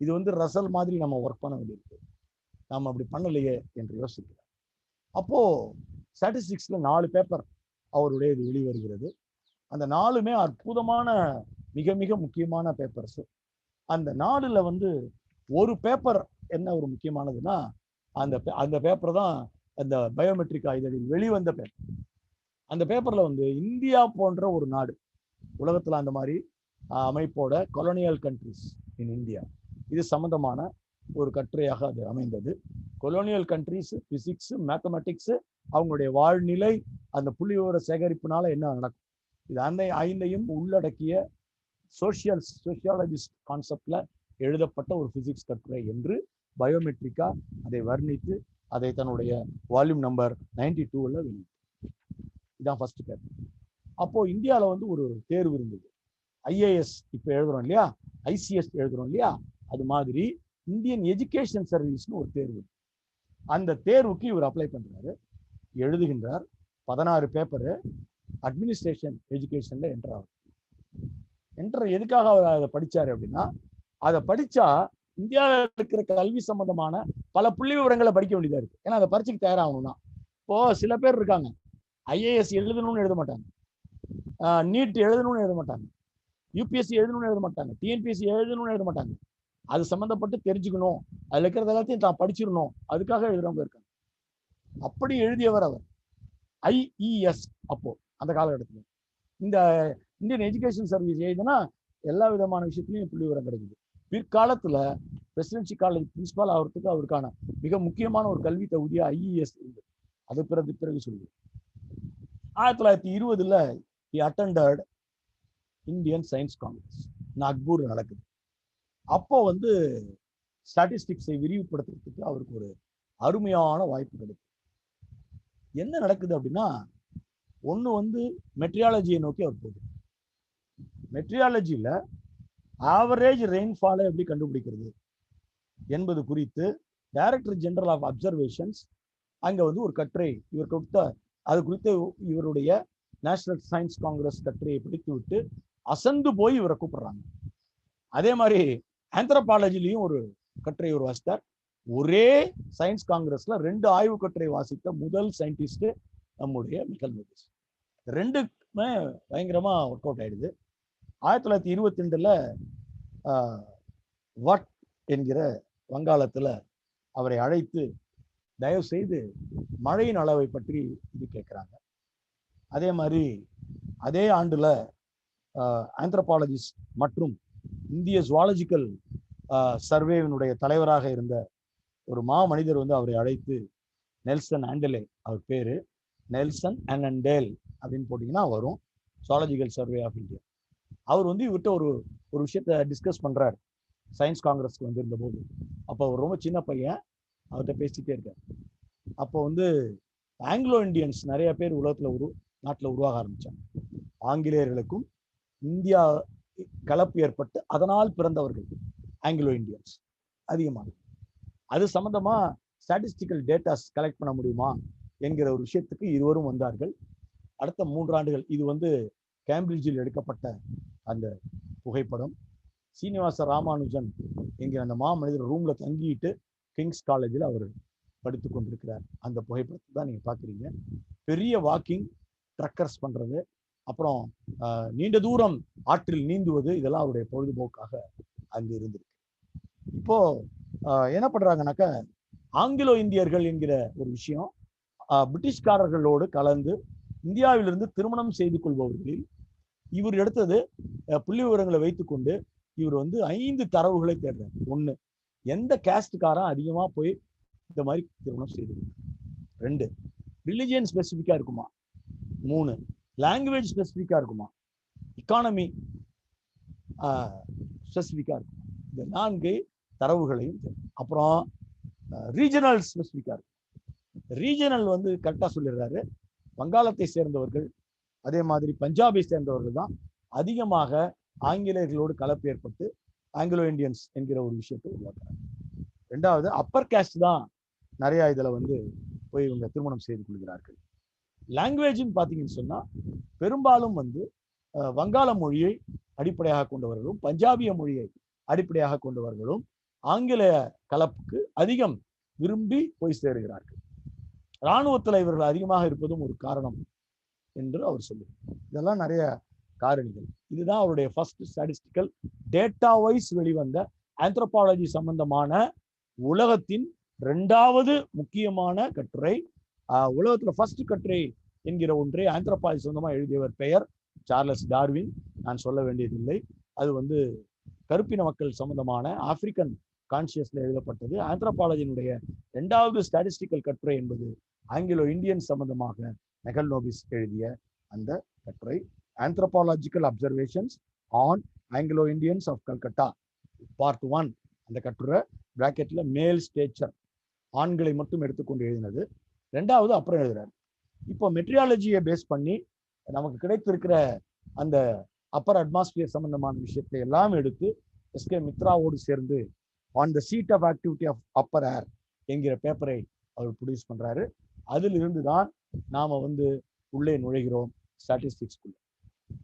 இது வந்து ரசல் மாதிரி நம்ம ஒர்க் பண்ண வேண்டியிருக்கு. நாம் அப்படி பண்ணலையே என்று யோசிக்கிறோம். அப்போ ஸ்டாட்டிஸ்டிக்ஸ்ல 4 பேப்பர் அவருடைய இது வெளிவருகிறது. அந்த 4மே அற்புதமான மிக மிக முக்கியமான பேப்பர்ஸ். அந்த 4ல வந்து ஒரு பேப்பர் என்ன ஒரு முக்கியமானதுன்னா, அந்த பேப்பர் தான் அந்த பயோமெட்ரிக் இதழில் வெளிவந்த பேப்பர். அந்த பேப்பர்ல வந்து இந்தியா போன்ற ஒரு நாடு, உலகத்துல அந்த மாதிரி அமைப்போட கொலோனியல் கண்ட்ரிஸ் இன் இந்தியா, இது சம்பந்தமான ஒரு கட்டுரையாக அது அமைந்தது. கொலோனியல் கண்ட்ரிஸ், பிசிக்ஸ், மேத்தமெட்டிக்ஸ், அவங்களுடைய வாழ்நிலை, அந்த புள்ளி விவர சேகரிப்புனால என்ன நடக்கும், இது அந்த 5ஐயும் உள்ளடக்கிய சோசியாலஜிஸ்ட் கான்செப்ட்ல எழுதப்பட்ட ஒரு பிசிக்ஸ் கட்டுரை என்று பயோமெட்ரிக்கா அதை வர்ணித்து அதை தன்னுடைய வால்யூம் நம்பர் 92ல வெளியிட்டு. இதான் ஃபர்ஸ்ட் பேப்பர். அப்போ இந்தியாவில் வந்து ஒரு தேர்வு இருந்தது. ஐஏஎஸ் இப்போ எழுதுறோம் இல்லையா, ஐசிஎஸ் எழுதுறோம் இல்லையா, அது மாதிரி இந்தியன் எஜுகேஷன் சர்வீஸ்னு ஒரு தேர்வு. அந்த தேர்வுக்கு இவர் அப்ளை பண்றாரு, எழுதுகின்றார். 16 பேப்பரு அட்மினிஸ்ட்ரேஷன் எஜுகேஷன்ல என்டர் ஆகும். எதுக்காக அவர் அதை படிச்சாரு அப்படின்னா, அதை படிச்சா இந்தியாவில் இருக்கிற கல்வி சம்பந்தமான பல புள்ளி விவரங்களை படிக்க வேண்டியதா இருக்கு. ஏன்னா அதை பரீட்சைக்கு தயாராகணும்னா. இப்போ சில பேர் இருக்காங்க, ஐஏஎஸ் எழுதணும்னு எழுத மாட்டாங்க, நீட் எழுதணும்னு எழுத மாட்டாங்க, யூபிஎஸ்சி எழுதணும்னு எழுத மாட்டாங்க, டிஎன்பிஎஸ்சி எழுதணும்னு எழுத மாட்டாங்க. அது சம்பந்தப்பட்டு தெரிஞ்சுக்கணும், அதுல இருக்கிறது எல்லாத்தையும் தான் படிச்சிடணும், அதுக்காக எழுதுறவங்க இருக்காங்க. அப்படி எழுதியவர் அவர். ஐஇஎஸ் அப்போ அந்த காலகட்டத்தில் இந்த இந்தியன் எஜுகேஷன் சர்வீஸ் எழுதுனா எல்லா விதமான விஷயத்துலையும் புள்ளி விவரம் கிடைக்குது. பிற்காலத்துல பிரசிடென்சி காலேஜ் பிரின்சிபால் ஆகிறதுக்கு அவருக்கான மிக முக்கியமான ஒரு கல்வி தகுதியா ஐஇஎஸ் இருந்தது. அது பிறகு சொல்லுது. 1920ல he attended Indian science Congress, Nagpur நடக்குது. அப்போ வந்து ஸ்டாட்டிஸ்டிக்ஸை விரிவுபடுத்துறதுக்கு அவருக்கு ஒரு அருமையான வாய்ப்பு கிடைக்கும். என்ன நடக்குது அப்படின்னா, ஒண்ணு வந்து மெட்ரியாலஜியை நோக்கி அவர் போகுது. மெட்ரியாலஜியில ஆவரேஜ் ரெயின்ஃபாலை எப்படி கண்டுபிடிக்கிறது என்பது குறித்து டைரக்டர் ஜெனரல் ஆஃப் அப்சர்வேஷன்ஸ் அங்க வந்து ஒரு கட்டுரை இவர் கொடுத்த, அது குறித்து இவருடைய நேஷனல் சயின்ஸ் காங்கிரஸ் கட்டுரையை படித்து விட்டு அசந்து போய் இவரை கூப்பிடுறாங்க. அதே மாதிரி ஆந்த்ரோபாலஜிலையும் ஒரு கட்டுரை ஒரு வாசித்தார். ஒரே சயின்ஸ் காங்கிரஸ்ல 2 ஆய்வு கட்டுரை வாசித்த முதல் சயின்டிஸ்ட் நம்முடைய மிக்கல் மெஜிஸ். 2மே பயங்கரமா ஒர்க் அவுட் ஆயிடுது. 1922ல வட் என்கிற வங்காளத்துல அவரை அழைத்து தயவு செய்து மழையின் அளவை பற்றி இது கேட்கிறாங்க. அதே மாதிரி அதே ஆண்டுல ஆந்த்ரோபாலஜிஸ்ட் மற்றும் இந்திய ஜுவாலஜிக்கல் சர்வேவினுடைய தலைவராக இருந்த ஒரு மனிதர் வந்து அவரை அழைத்து, நெல்சன் ஆண்டலே அவர் பேரு, நெல்சன் அண்டேல் அப்படின்னு போட்டீங்கன்னா வரும், ஜுவாலஜிக்கல் சர்வே ஆஃப் இந்தியா. அவர் வந்து இவர்கிட்ட ஒரு விஷயத்த டிஸ்கஸ் பண்றாரு சயின்ஸ் காங்கிரஸ்க்கு வந்திருந்த போது. அப்போ அவர் ரொம்ப சின்ன பையன், அவர்கிட்ட பேசிட்டே இருக்கார். அப்போ வந்து ஆங்கிலோ இண்டியன்ஸ் நிறைய பேர் உலகத்துல நாட்டில் உருவாக ஆரம்பிச்சாங்க. ஆங்கிலேயர்களுக்கும் இந்தியா கலப்பு ஏற்பட்டு அதனால் பிறந்தவர்கள் ஆங்கிலோ இண்டியன்ஸ் அதிகமாக. அது சம்பந்தமா ஸ்டாட்டிஸ்டிக்கல் டேட்டாஸ் கலெக்ட் பண்ண முடியுமா என்கிற ஒரு விஷயத்துக்கு இருவரும் வந்தார்கள். அடுத்த 3 ஆண்டுகள் இது வந்து கேம்பிரிட்ஜில் எடுக்கப்பட்ட அந்த புகைப்படம். சீனிவாச ராமானுஜன் என்கிற அந்த மனிதர் ரூம்ல தங்கிட்டு கிங்ஸ் காலேஜில் அவர் படித்து கொண்டிருக்கிறார். அந்த புகைப்படத்தை தான் நீங்க பாக்குறீங்க. பெரிய வாக்கிங், ட்ரக்கர்ஸ் பண்றது, அப்புறம் நீண்ட தூரம் ஆற்றில் நீந்துவது, இதெல்லாம் அவருடைய பொழுதுபோக்காக அங்கு இருந்திருக்கு. இப்போ என்ன பண்றாங்கன்னாக்க, ஆங்கிலோ இந்தியர்கள் என்கிற ஒரு விஷயம் பிரிட்டிஷ்காரர்களோடு கலந்து இந்தியாவிலிருந்து திருமணம் செய்து கொள்பவர்களில் இவர் எடுத்தது புள்ளி விவரங்களை வைத்துக்கொண்டு இவர் வந்து 5 தரவுகளை தேடுறார். 1, எந்த கேஸ்டுக்காரன் அதிகமா போய் இந்த மாதிரி திருமணம் செய்து, 2, ரிலிஜியன் ஸ்பெசிஃபிக்கா இருக்குமா, 3, லாங்குவேஜ் ஸ்பெசிஃபிக்கா இருக்குமா, எக்கானமி ஸ்பெசிஃபிக்கா இருக்குமா. இந்த 4 தரவுகளையும், அப்புறம் ரீஜனல் ஸ்பெசிஃபிக்கா இருக்கும். ரீஜனல் வந்து கரெக்டா சொல்லிடுறாரு. வங்காளத்தை சேர்ந்தவர்கள், அதே மாதிரி பஞ்சாபை சேர்ந்தவர்கள் தான் அதிகமாக ஆங்கிலேயர்களோடு கலப்பு ஏற்பட்டு ஆங்கிலோ இண்டியன்ஸ் என்கிற ஒரு விஷயத்தை உருவாக்குறாங்க. 2வது அப்பர் கேஸ்ட் தான் நிறைய இதுல வந்து போய் இவங்க திருமணம் செய்து கொள்கிறார்கள். லாங்குவேஜ்னு பார்த்தீங்கன்னு சொன்னா பெரும்பாலும் வந்து வங்காள மொழியை அடிப்படையாக கொண்டவர்களும் பஞ்சாபிய மொழியை அடிப்படையாக கொண்டவர்களும் ஆங்கில கலப்புக்கு அதிகம் விரும்பி போய் சேருகிறார்கள். இராணுவத்தில் இவர்கள் அதிகமாக இருப்பதும் ஒரு காரணம் என்று அவர் சொல்லுவார். இதெல்லாம் நிறைய காரணிகள். இதுதான் அவருடைய ஃபர்ஸ்ட் ஸ்டாட்டிஸ்டிக்கல் டேட்டா வைஸ் வெளிவந்த ஆந்த்ரோபாலஜி சம்பந்தமான உலகத்தின் 2வது முக்கியமான கட்டுரை. உலகத்துல ஃபர்ஸ்ட் கட்டுரை என்கிற ஒன்றை ஆந்த்ரோபாலஜி சொந்தமா எழுதியவர் பெயர் சார்லஸ் டார்வின். நான் சொல்ல வேண்டியதில்லை. அது கருப்பின மக்கள் சம்பந்தமான ஆப்பிரிக்கன் கான்சியஸ்ல எழுதப்பட்டது. ஆந்த்ரோபாலஜியினுடைய 2வது ஸ்டாட்டிஸ்டிக்கல் கட்டுரை என்பது ஆங்கிலோ இந்தியன் சம்பந்தமாக மெகல்னோபிஸ் எழுதிய அந்த கட்டுரை anthropological observations on Anglo Indians of Calcutta part 1. அந்த கட்டுரை பிராக்கெட்ல மேல் ஸ்டேச்சர், ஆண்களை மட்டும் எடுத்துக்கொண்டு எழுதினது. 2வது அப்புறம் எழுதுறாரு. இப்போ மெட்ரியாலஜியை பேஸ் பண்ணி நமக்கு கிடைத்திருக்கிற அந்த அப்பர் அட்மாஸ்பியர் சம்பந்தமான விஷயத்தை எல்லாம் எடுத்து எஸ்கே மித்ராவோடு சேர்ந்து on the seat of activity of upper air என்கிற பேப்பரை அவர் ப்ரொடியூஸ் பண்றாரு. அதிலிருந்து தான் நாம உள்ளே நுழைகிறோம் ஸ்டாட்டிஸ்டிக்ஸ்குள்ள.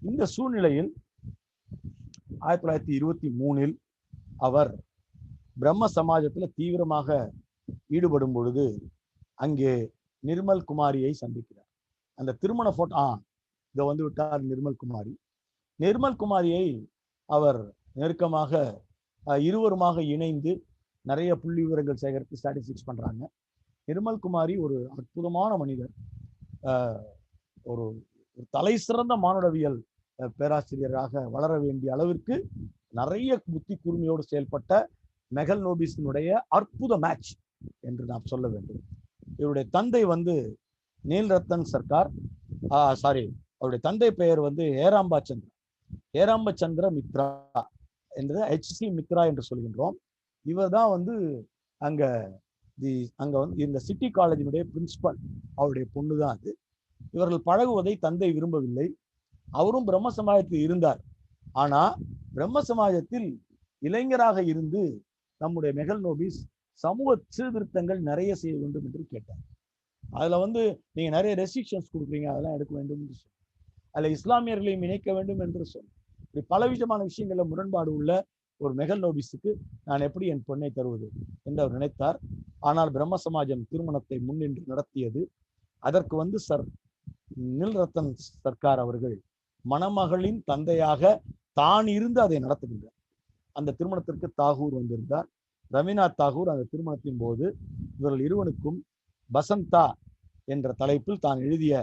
இந்த சூழ்நிலையில் 1923 அவர் பிரம்ம சமாஜத்துல தீவிரமாக ஈடுபடும் பொழுது அங்கே நிர்மல் குமாரியை சந்திக்கிறார். அந்த திருமண போட்டோ இதை விட்டார் நிர்மல் குமாரி. நிர்மல் குமாரியை அவர் நெருக்கமாக இருவருமாக இணைந்து நிறைய புள்ளி விவரங்கள் சேகரித்து ஸ்டாட்டிஸ்டிக்ஸ் பண்றாங்க. நிர்மல் குமாரி ஒரு அற்புதமான மனிதர். ஒரு தலை சிறந்த மானுடவியல் பேராசிரியராக வளர வேண்டிய அளவிற்கு நிறைய புத்தி கூர்மையோடு செயல்பட்ட மெகல்னோபிஸினுடைய அற்புத மேட்ச் என்று நாம் சொல்ல வேண்டும். இவருடைய தந்தை நீல் ரத்தன் சர்க்கார், அவருடைய தந்தை பெயர் ஏராம்ப சந்திர மித்ரா என்று HC மித்ரா என்று சொல்கின்றோம். இவர் தான் அங்க இந்த சிட்டி காலேஜினுடைய பிரின்சிபல். அவருடைய பொண்ணு தான் அது. இவர்கள் பழகுவதை தந்தை விரும்பவில்லை. அவரும் பிரம்ம சமாஜத்தில் இருந்தார். ஆனா பிரம்ம சமாஜத்தில் இளைஞராக இருந்து நம்முடைய மெகல்னோபிஸ் சமூக சீர்திருத்தங்கள் நிறைய செய்ய வேண்டும் என்று கேட்டார். அதுல நீங்க நிறைய ரெஸ்ட்ரிக்ஷன்ஸ் கொடுக்குறீங்க, அதெல்லாம் எடுக்க வேண்டும் என்று சொன்னார். அதுல இஸ்லாமியர்களையும் இணைக்க வேண்டும் என்று சொன்னார். இப்படி பலவிதமான விஷயங்கள்ல முரண்பாடு உள்ள ஒரு மெகல்னோபிஸுக்கு நான் எப்படி என் பொண்ணை தருவது என்று அவர் நினைத்தார். ஆனால் பிரம்ம சமாஜம் திருமணத்தை முன்னின்று நடத்தியது. அதற்கு சர் நில் ரத்தன் சர்க்கார் அவர்கள் மணமகளின் தந்தையாக தான் இருந்து அதை நடத்துகின்றார். அந்த திருமணத்திற்கு தாகூர் வந்திருந்தார். ரவீந்திரநாத் தாகூர் அந்த திருமணத்தின் போது இவர்கள் இருவனுக்கும் பசந்தா என்ற தலைப்பில் தான் எழுதிய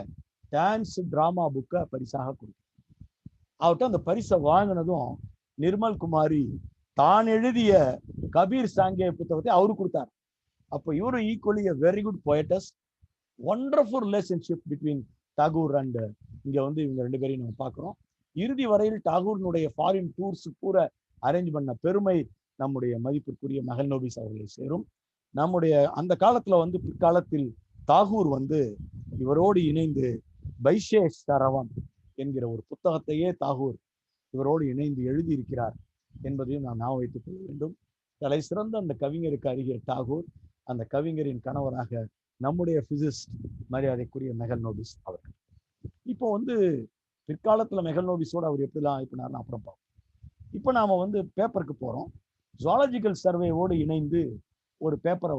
டான்ஸ் டிராமா புக்கை பரிசாக கொடுத்தார். அவர்கிட்ட அந்த பரிசை வாங்கினதும் நிர்மல் குமாரி தான் எழுதிய கபீர் சாங்கே புத்தகத்தை அவரு கொடுத்தார். அப்போ இவரும் equally very good poets. Wonderful relationship between Tagore and இங்க இவங்க 2 பேரையும் நம்ம பார்க்கிறோம். இறுதி வரையில் தாகூரினுடைய ஃபாரின் டூர்ஸ் பூரா அரேஞ்ச் பண்ண பெருமை நம்முடைய மதிப்பிற்குரிய மெகல்னோபிஸ் அவர்களை சேரும். நம்முடைய அந்த காலத்துல பிற்காலத்தில் தாகூர் இவரோடு இணைந்து பைஷே சரவம் என்கிற ஒரு புத்தகத்தையே தாகூர் இவரோடு இணைந்து எழுதியிருக்கிறார் என்பதையும் நாம் ஞாபகம் வைத்துக் கொள்ள வேண்டும். தலை சிறந்த அந்த கவிஞருக்கு அருகே தாகூர், அந்த கவிஞரின் கணவராக நம்முடைய பிசிஸ்ட் மரியாதைக்குரிய மெகல்னோபிஸ் அவர்கள். இப்போ பிற்காலத்துல மெகல்னோபிஸோடு அவர் எப்படிலாம் ஆயிப்பினார்னு அப்புறம் பார்ப்போம். இப்போ நாம பேப்பருக்கு போறோம். ஜுவாலஜிக்கல் சர்வேவோடு இணைந்து ஒரு பேப்பரை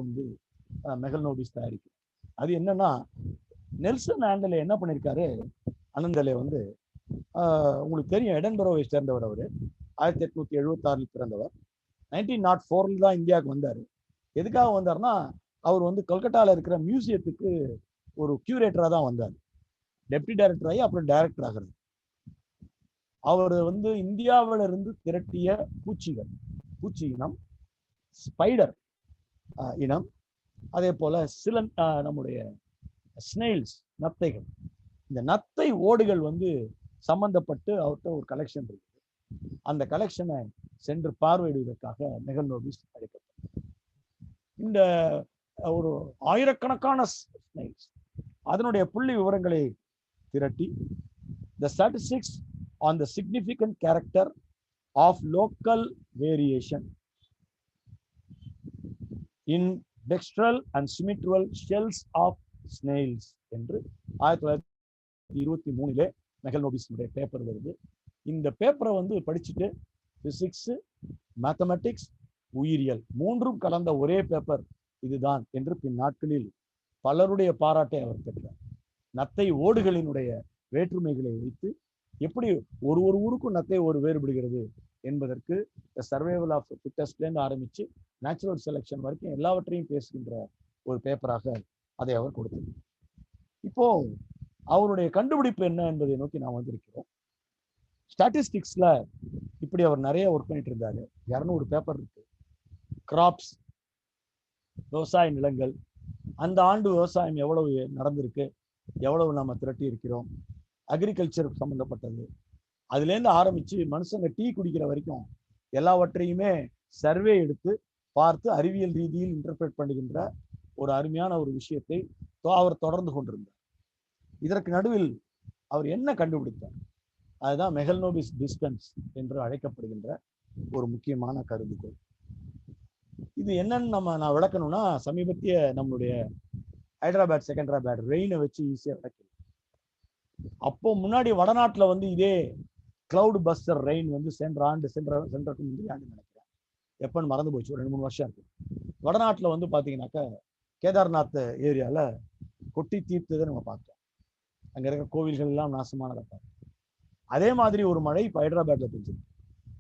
மெகல்னோபிஸ் தயாரிக்கும். அது என்னன்னா, நெல்சன் ஆண்டலே என்ன பண்ணியிருக்காரு, அனந்தலே உங்களுக்கு தெரியும், எடன்பரோவை சேர்ந்தவர். அவர் 1876 பிறந்தவர். 1904 தான் இந்தியாவுக்கு வந்தார். எதுக்காக வந்தார்னா, அவர் கல்கட்டாவில் இருக்கிற மியூசியத்துக்கு ஒரு கியூரேட்டராக தான் வந்தார். டெப்டி டைரக்டர் ஆகி அப்புறம் டைரக்டர் ஆகிறது. அவர் இந்தியாவில இருந்து திரட்டிய பூச்சி இனம், ஸ்பைடர் இனம், அதே போல நம்முடைய ஸ்னெயில்ஸ், நத்தைகள், இந்த நத்தை ஓடுகள் சம்பந்தப்பட்டு அவர்கிட்ட ஒரு கலெக்ஷன் இருக்கு. அந்த கலெக்ஷனை சென்று பார்வையிடுவதற்காக மெகல்னோபிஸ் அழைக்கப்பட்டார். இந்த ஒரு ஆயிரக்கணக்கான ஸ்னெயில்ஸ், அதனுடைய புள்ளி விவரங்களை திரட்டி the statistics on the significant character of local variation in dextral and symmetral shells of snails என்று 1923 மெகல்னோபிஸ் பேப்பர் வருது. இந்த பேப்பரை வந்து படிச்சுட்டு பிசிக்ஸ், மேத்தமெட்டிக்ஸ், உயிரியல் மூன்றும் கலந்த ஒரே பேப்பர் இதுதான் என்று பின் நாட்களில் பலருடைய பாராட்டை அவர் பெற்றார். நத்தை ஓடுகளினுடைய வேற்றுமைகளை வைத்து எப்படி ஒரு ஊருக்கும் நத்தை ஓடு வேறுபடுகிறது என்பதற்கு சர்வைவல் ஆஃப் ஃபிட்டஸ்ட்லேருந்து ஆரம்பித்து நேச்சுரல் செலெக்ஷன் வரைக்கும் எல்லாவற்றையும் பேசுகின்ற ஒரு பேப்பராக அதை அவர் கொடுத்தார். இப்போ அவருடைய கண்டுபிடிப்பு என்ன என்பதை நோக்கி நாம் வந்திருக்கிறோம். ஸ்டாட்டிஸ்டிக்ஸ்ல இப்படி அவர் நிறைய ஒர்க் பண்ணிட்டு இருந்தாரு. 200 பேப்பர் இருக்கு. கிராப்ஸ், விவசாய நிலங்கள், அந்த ஆண்டு விவசாயம் எவ்வளவு நடந்திருக்கு, எவ்வளவு நம்ம திரட்டி இருக்கிறோம், அக்ரிகல்ச்சர் சம்பந்தப்பட்டது, அதுலேருந்து ஆரம்பிச்சு மனுஷங்க டீ குடிக்கிற வரைக்கும் எல்லாவற்றையுமே சர்வே எடுத்து பார்த்து அறிவியல் ரீதியில் இன்டர்பிரேட் பண்ணுகின்ற ஒரு அருமையான ஒரு விஷயத்தை அவர் தொடர்ந்து கொண்டிருந்தார். இதற்கு நடுவில் அவர் என்ன கண்டுபிடித்தார்? அதுதான் மெகல்னோபிஸ் டிஸ்டன்ஸ் என்று அழைக்கப்படுகின்ற ஒரு முக்கியமான கருதுகோள். இது என்னன்னு நான் விளக்கணும்னா, சமீபத்திய நம்மளுடைய ஹைதராபாத் செகண்டராபாத் ரெயினை வச்சு ஈஸியா விளக்கலாம். அப்போ முன்னாடி வடநாட்டுல வந்து இதே கிளவுட் பஸ்டர் ரெயின் வந்து சென்டருக்கு முந்தைய ஆண்டு நினைக்கிறேன், எப்பன்னு மறந்து போச்சு, ஒரு 2-3 வருஷம் இருக்கு. வடநாட்டுல வந்து பாத்தீங்கன்னாக்கா கேதார்நாத் ஏரியால கொட்டி தீர்த்ததை நம்ம பார்த்தோம். அங்க இருக்க கோவில்கள் எல்லாம் நாசமானதை பார்த்தோம். அதே மாதிரி ஒரு மழை இப்போ ஹைதராபாத்ல பெஞ்சிருக்கு.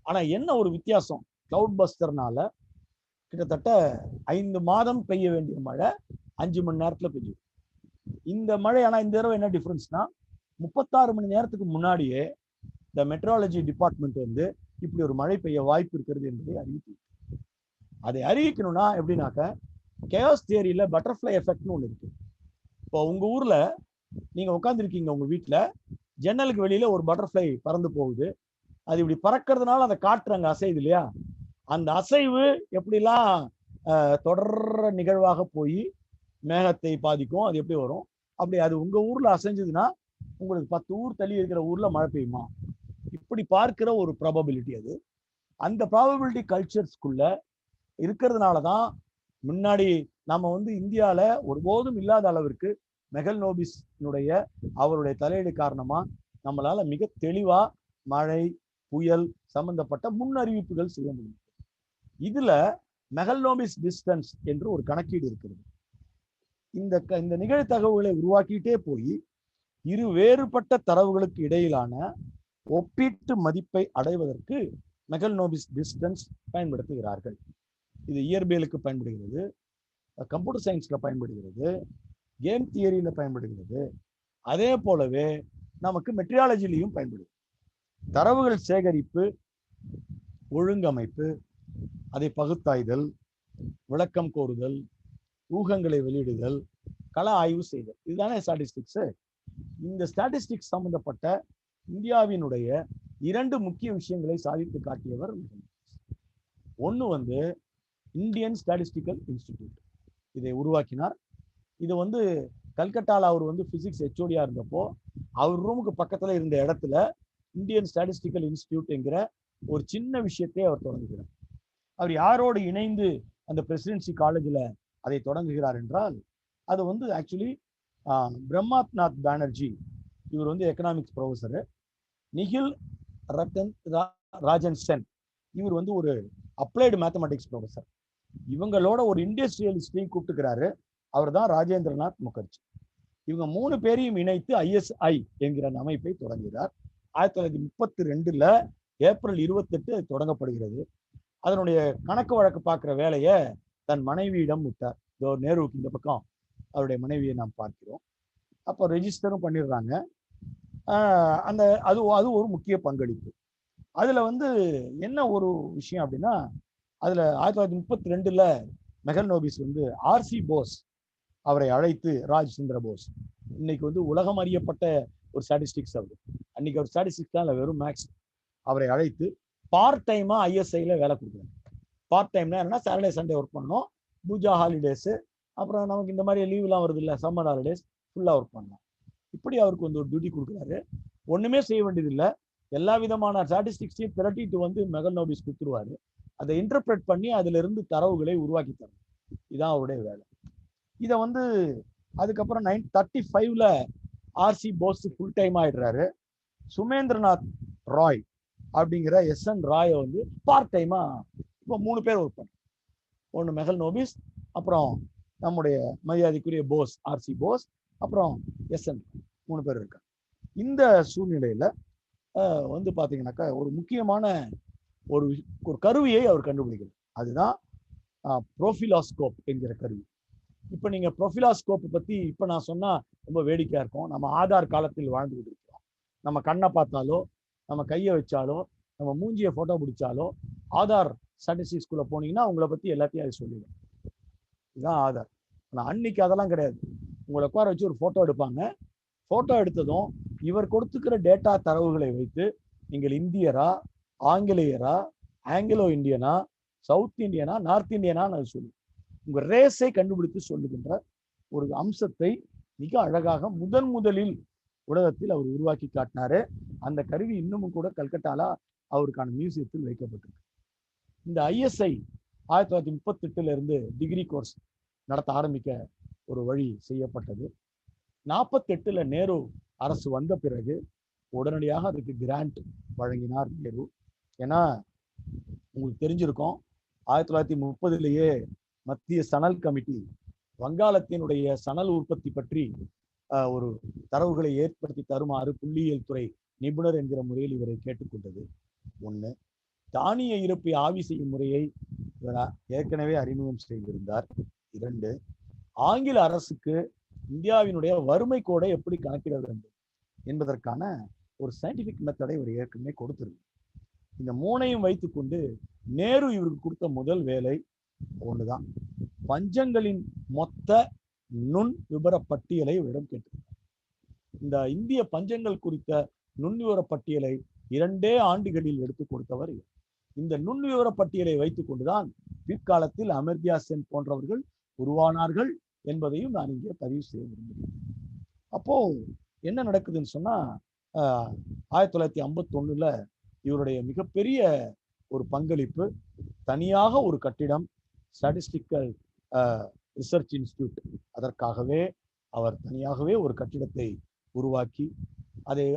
ஆனா என்ன ஒரு வித்தியாசம், கிளவுட் பஸ்டர்னால கிட்டத்தட்ட 5 மாதம் பெய்ய வேண்டிய மழை 5 மணி நேரத்துல பெய்யும். இந்த மழை ஆனா இந்த தடவை என்ன டிஃபரன்ஸ்னா, 36 மணி நேரத்துக்கு முன்னாடியே இந்த மெட்ரோலஜி டிபார்ட்மெண்ட் வந்து இப்படி ஒரு மழை பெய்ய வாய்ப்பு இருக்கிறது என்பதை அறிவித்து, அதை அறிவிக்கணும்னா எப்படின்னாக்க கேஸ் தியரியில பட்டர்ஃப்ளை எஃபெக்ட்னு ஒன்று இருக்கு. இப்போ உங்க ஊர்ல நீங்க உட்காந்துருக்கீங்க, உங்க வீட்டுல ஜன்னலுக்கு வெளியில ஒரு பட்டர்ஃப்ளை பறந்து போகுது. அது இப்படி பறக்கிறதுனால அந்த காற்று அங்க அசையுது இல்லையா, அந்த அசைவு எப்படிலாம் தொடர்ற நிகழ்வாக போய் மேகத்தை பாதிக்கும், அது எப்படி வரும், அப்படி அது உங்க ஊர்ல அசைஞ்சதுன்னா உங்களுக்கு 10 ஊர் தள்ளி இருக்கிற ஊர்ல மழை பெய்யுமா, இப்படி பார்க்கிற ஒரு ப்ராபபிலிட்டி. அது அந்த ப்ராபபிலிட்டி கல்ச்சர்ஸ்குள்ள இருக்கிறதுனாலதான் முன்னாடி நம்ம வந்து இந்தியால ஒருபோதும் இல்லாத அளவிற்கு மெகல்னோபிஸ்னுடைய அவருடைய தலையீடு காரணமா நம்மளால மிக தெளிவா மழை புயல் சம்பந்தப்பட்ட முன்னறிவிப்புகள் செய்ய முடியும். இதுல மெகல்னோபிஸ் டிஸ்டன்ஸ் என்று ஒரு கணக்கீடு இருக்கிறது. இந்த நிகழ்தகவுகளை உருவாக்கிட்டே போய் இரு வேறுபட்ட தரவுகளுக்கு இடையிலான ஒப்பீட்டு மதிப்பை அடைவதற்கு மெகல்னோபிஸ் டிஸ்டன்ஸ் பயன்படுத்துகிறார்கள். இது இயற்பியலுக்கு பயன்படுகிறது, கம்ப்யூட்டர் சயின்ஸ்ல பயன்படுகிறது, கேம் தியரியில பயன்படுகிறது, அதே போலவே நமக்கு மெட்ரியாலஜிலையும் பயன்படுது. தரவுகள் சேகரிப்பு, ஒழுங்கமைப்பு, அதை பகுத்தாய்தல், விளக்கம் கோருதல், ஊகங்களை வெளியிடுதல், கள ஆய்வு செய்தல், இதுதானே ஸ்டாட்டிஸ்டிக்ஸ். இந்த ஸ்டாட்டிஸ்டிக்ஸ் சம்பந்தப்பட்ட இந்தியாவினுடைய 2 முக்கிய விஷயங்களை சாதித்து காட்டியவர். ஒன்று வந்து இந்தியன் ஸ்டாட்டிஸ்டிக்கல் இன்ஸ்டிடியூட், இதை உருவாக்கினார். இது வந்து கல்கட்டால அவர் வந்து பிசிக்ஸ் ஹெச்ஓடியா இருந்தப்போ அவர் ரூமுக்கு பக்கத்துல இருந்த இடத்துல இந்தியன் ஸ்டாட்டிஸ்டிக்கல் இன்ஸ்டிடியூட் என்கிற ஒரு சின்ன விஷயத்தை அவர் தொடங்குகிறார். அவர் யாரோடு இணைந்து அந்த பிரசிடென்சி காலேஜில் அதை தொடங்குகிறார் என்றால், அது வந்து ஆக்சுவலி பிரம்மாத்நாத் பானர்ஜி, இவர் வந்து எக்கனாமிக்ஸ் ப்ரொஃபஸரு, நிகில் ரத்தன் ராஜன் சென், இவர் வந்து ஒரு அப்ளைடு மேத்தமெட்டிக்ஸ் ப்ரொஃபஸர். இவங்களோட ஒரு இண்டஸ்ட்ரியலிஸ்டையும் கூப்பிட்டுக்கிறாரு, அவர் தான் ராஜேந்திரநாத் முகர்ஜி. இவங்க 3 பேரையும் இணைத்து ISI என்கிற அமைப்பை தொடங்குகிறார். 1932 ஏப்ரல் 28 தொடங்கப்படுகிறது. அதனுடைய கணக்கு வழக்கு பார்க்குற வேலையை தன் மனைவியிடம் விட்டார். நேருவுக்கு இந்த பக்கம் அவருடைய மனைவியை நாம் பார்க்கிறோம். அப்போ ரெஜிஸ்டரும் பண்ணிடுறாங்க. அது ஒரு முக்கிய பங்களிப்பு. அதுல வந்து என்ன ஒரு விஷயம் அப்படின்னா, அதுல 1932 மெகல்னோபிஸ் வந்து RC போஸ் அவரை அழைத்து, ராஜ் சந்திர போஸ் இன்னைக்கு வந்து உலகம் அறியப்பட்ட ஒரு ஸ்டாட்டிஸ்டிக்ஸ், அவர் அன்னைக்கு ஒரு ஸ்டாட்டிஸ்டிக்ஸ் தான், வெறும் மேக்ஸ், அவரை அழைத்து பார்ட் டைமா ISIல வேலை கொடுக்குறாங்க. பார்ட் டைம்னா என்னன்னா, சாட்டர்டே சண்டே ஒர்க் பண்ணணும், பூஜா ஹாலிடேஸ், அப்புறம் நமக்கு இந்த மாதிரி லீவ்லாம் வருது இல்லை, சம்மர் ஹாலிடேஸ், ஃபுல்லா ஒர்க் பண்ணலாம். இப்படி அவருக்கு வந்து ஒரு டியூட்டி கொடுக்குறாரு. ஒண்ணுமே செய்ய வேண்டியது இல்லை, எல்லா விதமான ஸ்டாட்டிஸ்டிக்ஸையும் திரட்டிட்டு வந்து மெகல்னோபிஸ் கொடுத்துருவாரு. அதை இன்டர்பிரேட் பண்ணி அதுல இருந்து தரவுகளை உருவாக்கி தரணும். இதான் அவருடைய வேலை. இதை வந்து அதுக்கப்புறம் 1935 RC போஸ் ஃபுல் டைம் ஆயிடுறாரு. சுமேந்திரநாத் ராய் அப்படிங்கிற எஸ்.என். ராயை வந்து பார்ட் டைமா இப்போ 3 பேர் ஒர்க் பண்ண, ஒன்று மெகல் நோபிஸ், அப்புறம் நம்முடைய மரியாதைக்குரிய போஸ் ஆர்சி போஸ், அப்புறம் எஸ்.என். 3 பேர் இருக்காங்க. இந்த சூழ்நிலையில வந்து பாத்தீங்கன்னாக்கா ஒரு முக்கியமான ஒரு கருவியை அவர் கண்டுபிடிக்கிறார். அதுதான் ப்ரோஃபிலாஸ்கோப் என்கிற கருவி. இப்போ நீங்க ப்ரோஃபிலாஸ்கோப் பத்தி இப்போ நான் சொன்னா ரொம்ப வேடிக்கையா இருக்கும். நம்ம ஆதார் காலத்தில் வாழ்ந்துகிட்டு இருக்கிறோம். நம்ம கண்ணை பார்த்தாலோ, நம்ம கையை வச்சாலோ, நம்ம மூஞ்சியை போட்டோ பிடிச்சாலோ, ஆதார் ஸ்டாட்டிஸ்டிக்ஸ்குள்ள போனீங்கன்னா உங்களை பத்தி எல்லாத்தையும் அது சொல்லிடும். இதுதான் ஆதார். ஆனால் அன்னைக்கு அதெல்லாம் கிடையாது. உங்களை உட்கார வச்சு ஒரு போட்டோ எடுப்பாங்க. போட்டோ எடுத்ததும் இவர் கொடுத்துக்கிற டேட்டா தரவுகளை வைத்து நீங்கள் இந்தியரா, ஆங்கிலேயரா, ஆங்கிலோ இந்தியனா, சவுத் இந்தியனா, நார்த் இந்தியனான்னு அது சொல்லு. உங்க ரேஸை கண்டுபிடித்து சொல்லுகின்ற ஒரு அம்சத்தை மிக அழகாக முதலில் உலகத்தில் அவர் உருவாக்கி காட்டினாரு. அந்த கருவி இன்னமும் கூட கல்கட்டால அவருக்கான மியூசியத்தில் வைக்கப்பட்டிருக்கு. இந்த ISI 1938 இருந்து டிகிரி கோர்ஸ் நடத்த ஆரம்பிக்க ஒரு வழி செய்யப்பட்டது. 48 நேரு அரசு வந்த பிறகு உடனடியாக அதுக்கு கிராண்ட் வழங்கினார் நேரு. ஏன்னா உங்களுக்கு தெரிஞ்சிருக்கும், 1930 மத்திய சணல் கமிட்டி வங்காளத்தினுடைய சணல் உற்பத்தி பற்றி ஒரு தரவுகளை ஏற்படுத்தி தருமாறு புள்ளியியல் துறை நிபுணர் என்கிற முறையில் இவரை கேட்டுக்கொண்டது. 1. தானிய இருப்பை ஆய்வு செய்யும் முறையை இவர் ஏற்கனவே அறிமுகம் செய்திருந்தார். 2. ஆங்கில அரசுக்கு இந்தியாவினுடைய வறுமை கோடை எப்படி கணக்கிட வேண்டும் என்பதற்கான ஒரு சயின்டிபிக் மெத்தடை இவர் ஏற்கனவே கொடுத்திருக்கு. இந்த 3ஐயும் வைத்துக்கொண்டு நேரு இவருக்கு கொடுத்த முதல் வேலை ஒண்ணுதான், பஞ்சங்களின் மொத்த நுண் விபர பட்டியலை இவரிடம் கேட்டிருந்தார். இந்த இந்திய பஞ்சங்கள் குறித்த நுண் விவர பட்டியலை 2 ஆண்டுகளில் எடுத்து கொடுத்தவர். இந்த நுண் விவர பட்டியலை வைத்துக் கொண்டுதான் பிற்காலத்தில் அமர்த்தியா சென் போன்றவர்கள் உருவானார்கள் என்பதையும் நான் இங்கே பதிவு செய்ய விரும்புகிறேன். அப்போ என்ன நடக்குதுன்னு சொன்னா 1951 இவருடைய மிகப்பெரிய ஒரு பங்களிப்பு, தனியாக ஒரு கட்டிடம், ஸ்டாட்டிஸ்டிக்கல் ரிசர்ச் இன்ஸ்டிடியூட், அதற்காகவே அவர் தனியாகவே ஒரு கட்டிடத்தை உருவாக்கி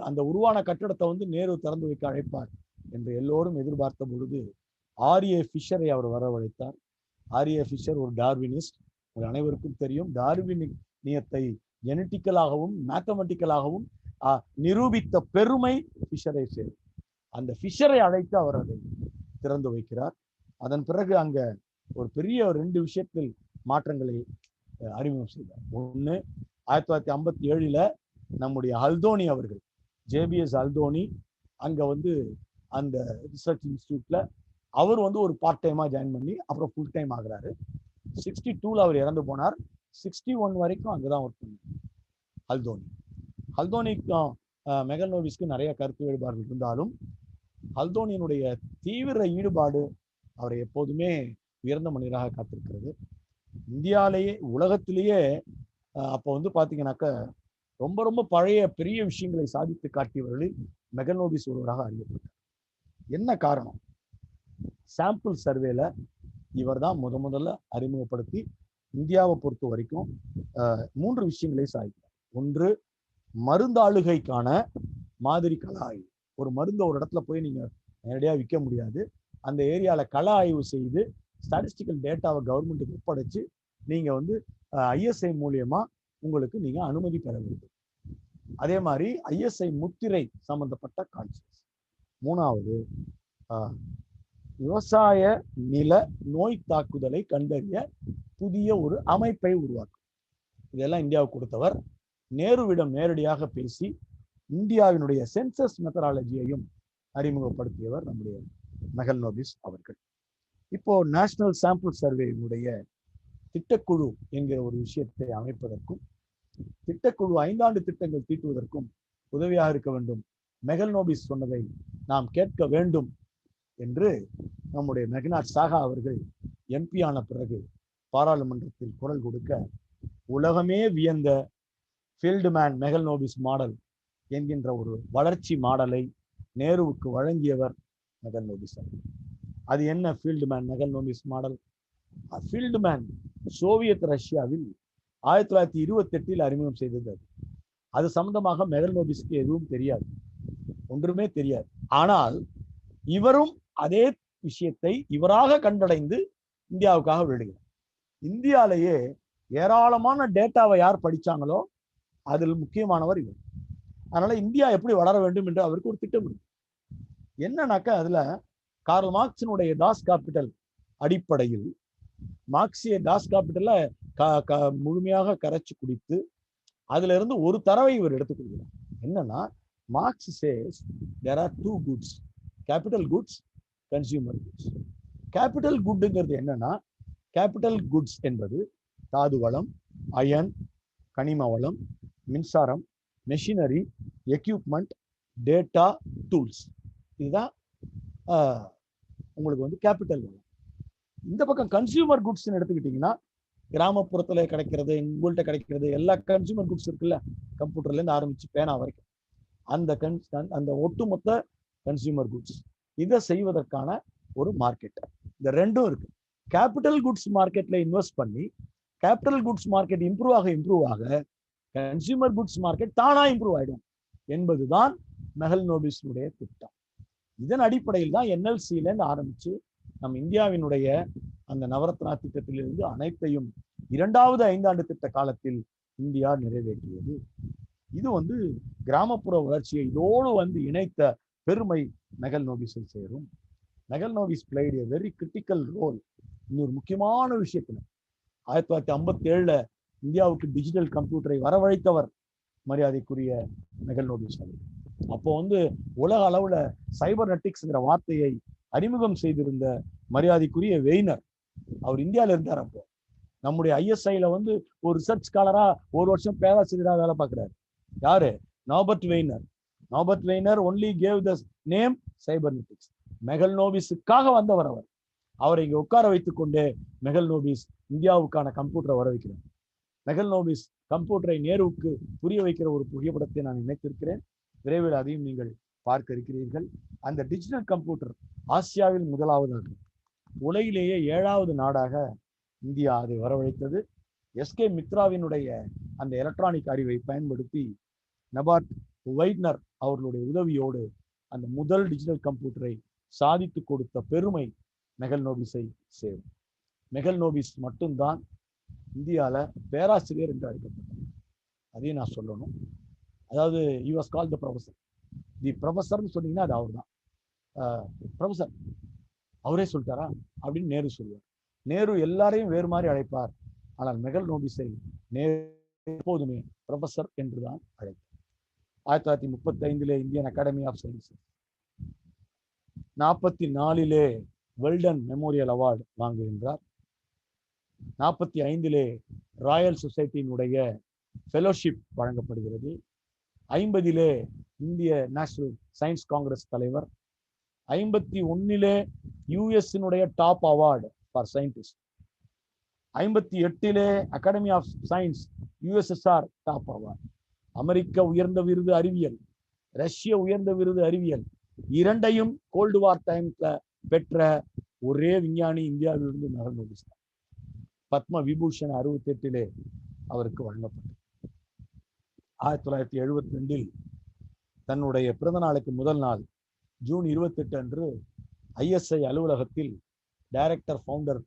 அந்த உருவான கட்டிடத்தை வந்து நேரு திறந்து வைக்க அழைப்பார் என்று எல்லோரும் எதிர்பார்த்த பொழுது R.A. ஃபிஷரை அவர் வரவழைத்தார். R.A. ஃபிஷர் ஒரு டார்வினிஸ்ட். அனைவருக்கும் தெரியும், டார்வினியத்தை ஜெனட்டிக்கலாகவும் மேத்தமெட்டிக்கலாகவும் நிரூபித்த பெருமை ஃபிஷரை சேரும். அந்த ஃபிஷரை அழைத்து அவர் அதை திறந்து வைக்கிறார். அதன் பிறகு அங்க ஒரு பெரிய 2 விஷயத்தில் மாற்றங்களை அறிமுகம் செய்தார். 1, 1957 நம்முடைய ஹல்தோனி அவர்கள், JBS ஹல்தோனி, அங்க வந்து அந்த ரிசர்ச் இன்ஸ்டிடியூட்ல அவர் வந்து ஒரு பார்ட் டைமா ஜாயின் பண்ணி அப்புறம் ஃபுல் டைம் ஆகுறாரு. 62 அவர் இறந்து போனார். 61 வரைக்கும் அங்கதான் ஒர்க் பண்ணார் ஹல்தோனிக்கும் மெகல் நோபிஸ்க்கு நிறைய கருத்து வேறுபாடுகள் இருந்தாலும் ஹல்தோனியினுடைய தீவிர ஈடுபாடு அவரை எப்போதுமே உயர்ந்த மனிதராக காத்திருக்கிறது. இந்தியாவிலேயே உலகத்திலேயே அப்போ வந்து பாத்தீங்கன்னாக்க ரொம்ப ரொம்ப பழைய பெரிய விஷயங்களை சாதித்து காட்டியவர்களில் மெகல் நோபிஸ் ஒருவராக அறியப்பட்டார். என்ன காரணம்? சாம்பிள் சர்வேல இவர் தான் முதல்ல அறிமுகப்படுத்தி இந்தியாவை பொறுத்த வரைக்கும் 3 விஷயங்களை சாதிக்கிறார். 1, மருந்தாளுகைக்கான மாதிரி கள ஆய்வு. ஒரு மருந்தை ஒரு இடத்துல போய் நீங்க நேரடியாக விற்க முடியாது. அந்த ஏரியால கள ஆய்வு செய்து ஸ்டாட்டிஸ்டிக்கல் டேட்டாவை கவர்மெண்ட்டுக்கு ஒப்படைச்சு நீங்க வந்து ISI மூலியமா உங்களுக்கு நீங்க அனுமதி பெற வேண்டும். அதே மாதிரி ISI முத்திரை சம்பந்தப்பட்ட கான்செப்ட்ஸ். 3வது, விவசாய நில நோய் தாக்குதலை கண்டறிய புதிய ஒரு அமைப்பை உருவாக்கும். இதெல்லாம் இந்தியாவுக்கு கொடுத்தவர். நேருவிடம் நேரடியாக பேசி இந்தியாவினுடைய சென்சஸ் மெத்தடாலஜியையும் அறிமுகப்படுத்தியவர் நம்முடைய மெகல் நோபிஸ் அவர்கள். இப்போ நேஷனல் சாம்பிள் சர்வேயினுடைய திட்டக்குழு என்கிற ஒரு விஷயத்தை அமைப்பதற்கும் திட்டக்குழு 5 ஆண்டு திட்டங்கள் தீட்டுவதற்கும் உதவியாக இருக்க வேண்டும். மெகல் நோபிஸ் சொன்னதை நாம் கேட்க வேண்டும் என்று நம்முடைய மெக்னாட் சாகா அவர்கள் MP ஆன பிறகு பாராளுமன்றத்தில் குரல் கொடுக்க உலகமே வியந்த ஃபீல்டுமேன் மெகல் நோபிஸ் மாடல் என்கின்ற ஒரு வளர்ச்சி மாடலை நேருவுக்கு வழங்கியவர் மெகல் நோபிஸ். அது என்ன ஃபீல்டுமேன் மெகல் நோபிஸ் மாடல்? ஃபீல்டுமேன் சோவியத் ரஷ்யாவில் 1928 அறிமுகம் செய்தது. அது சம்பந்தமாக மெகல் நோபிஸ்க்கு எதுவும் தெரியாது, ஒன்றுமே தெரியாது. ஆனால் இவரும் அதே விஷயத்தை இவராக கண்டடைந்து இந்தியாவுக்காக வெளியிடுகிறார். இந்தியாலேயே ஏராளமான டேட்டாவை யார் படிச்சாங்களோ அதில் முக்கியமானவர் இவர். அதனால இந்தியா எப்படி வளர வேண்டும் என்று அவருக்கு ஒரு திட்டம் இருக்கு. என்னன்னாக்கா அதுல கார்ல் மார்க்சினுடைய தாஸ் கேபிட்டல் அடிப்படையில் மார்க்சிய தாஸ் கேபிட்டல்ல முழுமையாக கரைச்சு குடித்து அதுல இருந்து ஒரு தரவை இவர் எடுத்துக்கொள்கிறார். என்னன்னா, Marx says there are two goods, capital goods, consumer goods. Capital குட்ங்கிறது என்னன்னா, கேபிட்டல் குட்ஸ் என்பது தாது வளம், அயன், கனிம வளம், மின்சாரம், மெஷினரி, எக்யூப்மெண்ட், டேட்டா, டூல்ஸ். இதுதான் உங்களுக்கு வந்து கேபிட்டல் வளம். இந்த பக்கம் கன்சியூமர் குட்ஸ் எடுத்துக்கிட்டீங்கன்னா, கிராமப்புறத்துல கிடைக்கிறது, உங்கள்கிட்ட கிடைக்கிறது, எல்லா கன்சியூமர் குட்ஸ் இருக்குல்ல, கம்ப்யூட்டர்ல இருந்து ஆரம்பிச்சு பேனா வரைக்கும், அந்த ஒட்டுமொத்த கன்சியூமர் குட்ஸ். இதை செய்வதற்கான ஒரு மார்க்கெட். இந்த ரெண்டும் இருக்கு. கேபிட்டல் குட்ஸ் மார்க்கெட்ல இன்வெஸ்ட் பண்ணி கேபிட்டல் குட்ஸ் மார்க்கெட் இம்ப்ரூவ் ஆக கன்சியூமர் குட்ஸ் மார்க்கெட் தானா இம்ப்ரூவ் ஆயிடும் என்பதுதான் மெஹல்னோபிஸுடைய திட்டம். இதன் அடிப்படையில் தான் என்எல்சியில இருந்து ஆரம்பிச்சு நம் இந்தியாவினுடைய அந்த நவரத்னா திட்டத்திலிருந்து அனைத்தையும் 2வது 5 ஆண்டு திட்ட காலத்தில் இந்தியா நிறைவேற்றியது. இது வந்து கிராமப்புற வளர்ச்சியை இதோடு வந்து இணைத்த பெருமை மெஹல்னோபிஸை சேரும். Mahalanobis played a very critical role. இன்னொரு முக்கியமான விஷயத்துல 1957 இந்தியாவுக்கு டிஜிட்டல் கம்ப்யூட்டரை வரவழைத்தவர் மரியாதைக்குரிய மெஹல்னோபிஸ் அவர்கள். அப்போ வந்து உலக அளவுல சைபர்நெட்டிக்ஸ்ங்கிற வார்த்தையை அறிமுகம் செய்திருந்த மரியாதைக்குரிய வெய்னர் அவர் இந்தியாவில இருந்தார். அப்போ நம்முடைய ஐஎஸ்ஐல வந்து ஒரு ரிசர்ச் ஸ்காலரா ஒரு வருஷம் பேராசிரியராக வேலை பார்க்கிறாரு. யாரு? Norbert Wiener. Norbert Wiener only gave the name cybernetics. மெஹல்னோபிஸுக்காக வந்தவர் அவர். அவரை இங்க உட்கார வைத்துக் கொண்டே மெஹல்னோபிஸ் இந்தியாவுக்கான கம்ப்யூட்டரை வர வைக்கிறார். மெஹல்னோபிஸ் கம்ப்யூட்டரை நேருவுக்கு புரிய வைக்கிற ஒரு புகைப்படத்தை நான் நினைத்திருக்கிறேன். விரைவில் அதையும் நீங்கள் பார்க்க இருக்கிறீர்கள். அந்த டிஜிட்டல் கம்ப்யூட்டர் ஆசியாவில் முதலாவதாக, உலகிலேயே 7வது நாடாக இந்தியா அதை வரவழைத்தது. எஸ்கே மித்ராவினுடைய அந்த எலக்ட்ரானிக் அறிவை பயன்படுத்தி நபார்ட் வைட்னர் அவர்களுடைய உதவியோடு அந்த முதல் டிஜிட்டல் கம்ப்யூட்டரை சாதித்து கொடுத்த பெருமை மெஹல்னோபிஸை சேரும். மெஹல்னோபிஸ் மட்டும்தான் இந்தியால பேராசிரியர் என்று அழைக்கப்பட்டார். அதையும் நான் சொல்லணும். அதாவது he was called the professor. தி ப்ரொஃபஸர்னு சொன்னீங்கன்னா அது அவர் தான். ப்ரொஃபஸர் அவரே சொல்லிட்டாரா அப்படின்னு நேரு சொல்லுவார். நேரு எல்லாரையும் வேறு மாதிரி அழைப்பார். ஆனால் மெஹல்னோபிஸை நேரு எப்போதுமே ப்ரொஃபஸர் என்றுதான் அழைப்பார். 1935 Indian academy of sciences, 44 Weldon memorial award வாங்குகின்றார். 45 ராயல் சொசைட்டியினுடைய ஃபெலோஷிப் வழங்கப்படுகிறது. 50 இந்திய நேஷனல் சயின்ஸ் காங்கிரஸ் தலைவர். 51 யூஎஸ்னுடைய top award for scientist. 58 academy of science USSR top award. அமெரிக்க உயர்ந்த விருது அறிவியல், ரஷ்ய உயர்ந்த விருது அறிவியல், இரண்டையும் கோல்டு வார் டைம்ல பெற்ற ஒரே விஞ்ஞானி இந்தியாவிலிருந்து மெஹல்னோபிஸ் தான். பத்ம விபூஷன் 68 அவருக்கு வழங்கப்பட்டது. 1972 தன்னுடைய பிறந்த நாளுக்கு முதல் நாள் ஜூன் 28 அன்று ஐஎஸ்ஐ அலுவலகத்தில் டைரக்டர் ஃபவுண்டர்